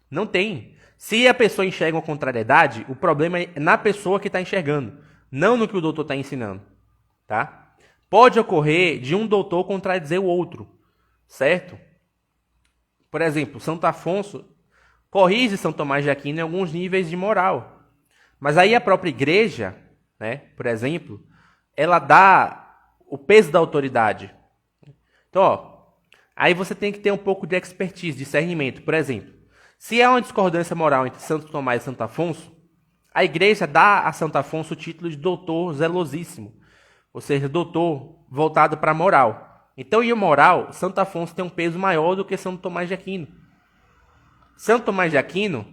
Não tem. Se a pessoa enxerga uma contrariedade, o problema é na pessoa que está enxergando, não no que o doutor está ensinando. Tá? Pode ocorrer de um doutor contradizer o outro, certo? Por exemplo, Santo Afonso corrige São Tomás de Aquino em alguns níveis de moral. Mas aí a própria igreja, né, por exemplo, ela dá o peso da autoridade. Então, aí você tem que ter um pouco de expertise, discernimento. Por exemplo, se há uma discordância moral entre Santo Tomás e Santo Afonso, a igreja dá a Santo Afonso o título de doutor zelosíssimo, ou seja, doutor voltado para a moral. Então, em moral, Santo Afonso tem um peso maior do que Santo Tomás de Aquino. Santo Tomás de Aquino,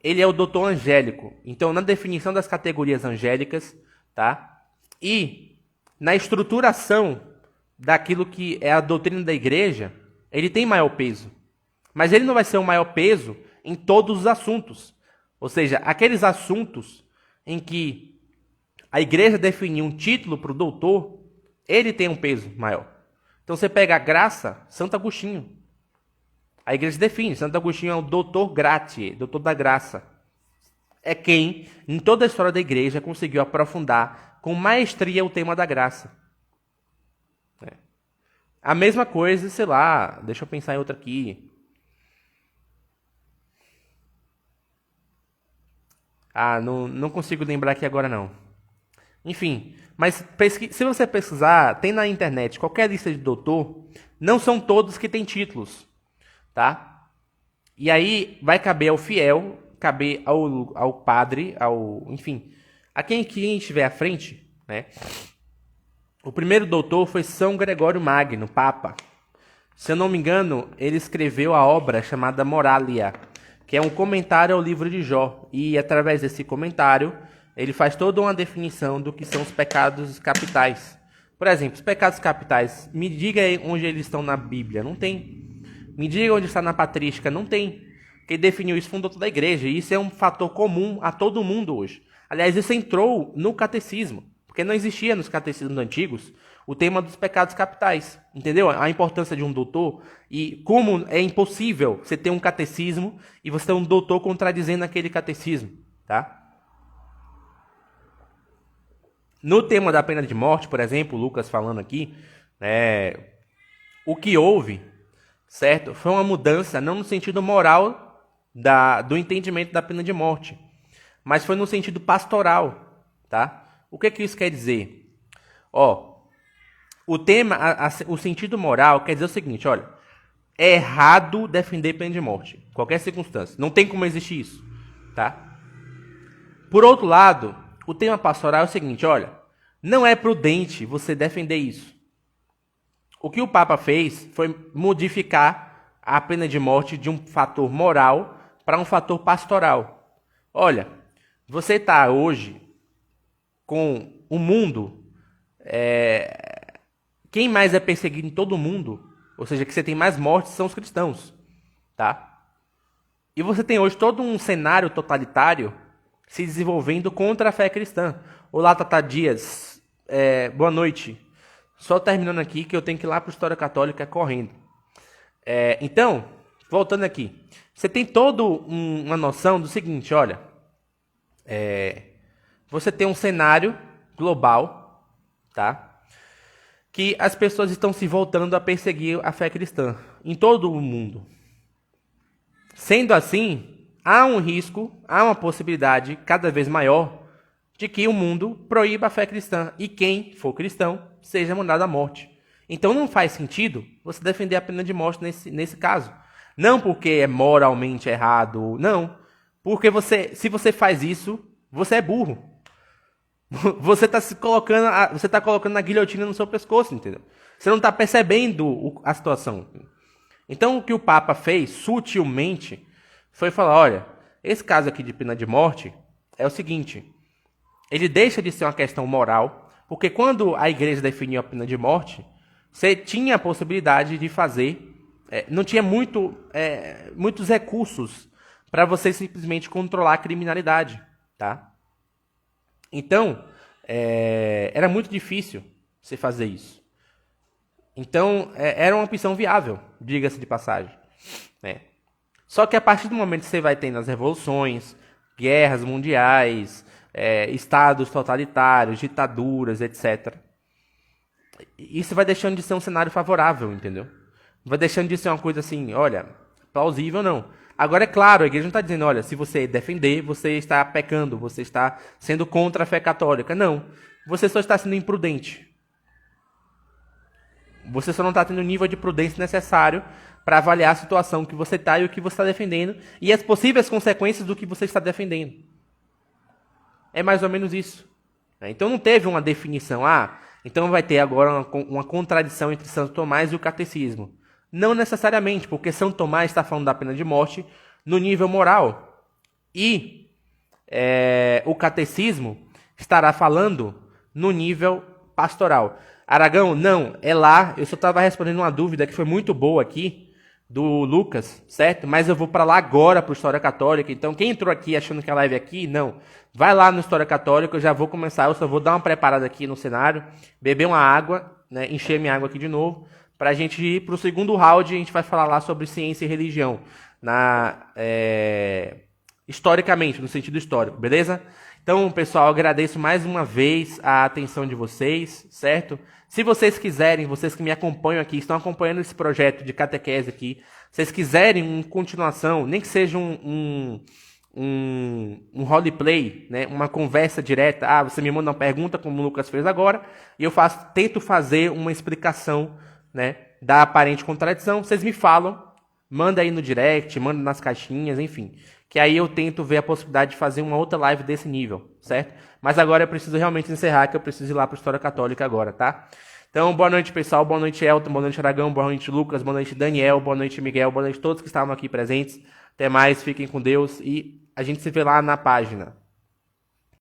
ele é o doutor angélico. Então, na definição das categorias angélicas, tá? E na estruturação daquilo que é a doutrina da igreja, ele tem maior peso. Mas ele não vai ser o maior peso em todos os assuntos. Ou seja, aqueles assuntos em que a igreja definiu um título para o doutor, ele tem um peso maior. Então você pega a graça, Santo Agostinho. A igreja define, Santo Agostinho é o doutor gratiae, doutor da graça. É quem, em toda a história da igreja, conseguiu aprofundar com maestria o tema da graça. A mesma coisa, sei lá, deixa eu pensar em outra aqui. Não consigo lembrar aqui agora não. Enfim, mas se você pesquisar, tem na internet qualquer lista de doutor, não são todos que têm títulos, tá? E aí vai caber ao fiel, caber ao padre, enfim, a quem estiver à frente, né? O primeiro doutor foi São Gregório Magno, Papa. Se eu não me engano, ele escreveu a obra chamada Moralia, que é um comentário ao livro de Jó. E através desse comentário, ele faz toda uma definição do que são os pecados capitais. Por exemplo, os pecados capitais, me diga aí onde eles estão na Bíblia. Não tem. Me diga onde está na patrística. Não tem. Quem definiu isso foi um doutor da igreja. E isso é um fator comum a todo mundo hoje. Aliás, isso entrou no catecismo. Porque não existia nos catecismos antigos o tema dos pecados capitais. Entendeu? A importância de um doutor e como é impossível você ter um catecismo e você ter um doutor contradizendo aquele catecismo. Tá? No tema da pena de morte, por exemplo, Lucas falando aqui, o que houve, certo? Foi uma mudança não no sentido moral do entendimento da pena de morte, mas foi no sentido pastoral, tá? O que isso quer dizer? O sentido moral quer dizer o seguinte, olha, é errado defender pena de morte, em qualquer circunstância, não tem como existir isso, tá? Por outro lado, o tema pastoral é o seguinte, olha, não é prudente você defender isso. O que o Papa fez foi modificar a pena de morte de um fator moral para um fator pastoral. Olha, você está hoje com o mundo, quem mais é perseguido em todo o mundo, ou seja, que você tem mais mortes, são os cristãos, tá? E você tem hoje todo um cenário totalitário se desenvolvendo contra a fé cristã. Olá, Tata Dias, boa noite. Só terminando aqui que eu tenho que ir lá para a História Católica correndo. Então, voltando aqui, você tem toda uma noção do seguinte, olha, você tem um cenário global, tá? Que as pessoas estão se voltando a perseguir a fé cristã em todo o mundo. Sendo assim, há um risco, há uma possibilidade cada vez maior de que o mundo proíba a fé cristã e quem for cristão seja mandado à morte. Então não faz sentido você defender a pena de morte nesse caso. Não porque é moralmente errado, não. Porque se você faz isso, você é burro. Você está colocando a guilhotina no seu pescoço, entendeu? Você não está percebendo a situação. Então o que o Papa fez, sutilmente, foi falar, olha, esse caso aqui de pena de morte é o seguinte, ele deixa de ser uma questão moral, porque quando a igreja definiu a pena de morte, você tinha a possibilidade de fazer, não tinha muitos recursos para você simplesmente controlar a criminalidade, tá? Então, era muito difícil você fazer isso. Então, era uma opção viável, diga-se de passagem. Só que a partir do momento que você vai tendo as revoluções, guerras mundiais, estados totalitários, ditaduras, etc., isso vai deixando de ser um cenário favorável, entendeu? Vai deixando de ser uma coisa assim, olha, plausível não. Agora, é claro, a igreja não está dizendo, olha, se você defender, você está pecando, você está sendo contra a fé católica. Não, você só está sendo imprudente. Você só não está tendo o nível de prudência necessário para avaliar a situação que você está e o que você está defendendo e as possíveis consequências do que você está defendendo. É mais ou menos isso. Então não teve uma definição. Então vai ter agora uma contradição entre Santo Tomás e o catecismo. Não necessariamente, porque São Tomás está falando da pena de morte no nível moral. E o catecismo estará falando no nível pastoral. Aragão, não, é lá. Eu só estava respondendo uma dúvida que foi muito boa aqui, do Lucas, certo? Mas eu vou para lá agora pro História Católica. Então, quem entrou aqui achando que a live é aqui, não. Vai lá no História Católica, eu já vou começar, eu só vou dar uma preparada aqui no cenário, beber uma água, né, encher minha água aqui de novo, pra gente ir pro segundo round, a gente vai falar lá sobre ciência e religião, historicamente, no sentido histórico, beleza? Então, pessoal, eu agradeço mais uma vez a atenção de vocês, certo? Se vocês quiserem, vocês que me acompanham aqui, estão acompanhando esse projeto de catequese aqui, se vocês quiserem uma continuação, nem que seja um roleplay, né? Uma conversa direta, você me manda uma pergunta, como o Lucas fez agora, e eu tento fazer uma explicação, né, da aparente contradição, vocês me falam, manda aí no direct, manda nas caixinhas, enfim. Que aí eu tento ver a possibilidade de fazer uma outra live desse nível, certo? Mas agora eu preciso realmente encerrar, que eu preciso ir lá para a História Católica agora, tá? Então, boa noite, pessoal. Boa noite, Elton. Boa noite, Aragão. Boa noite, Lucas. Boa noite, Daniel. Boa noite, Miguel. Boa noite a todos que estavam aqui presentes. Até mais, fiquem com Deus e a gente se vê lá na página.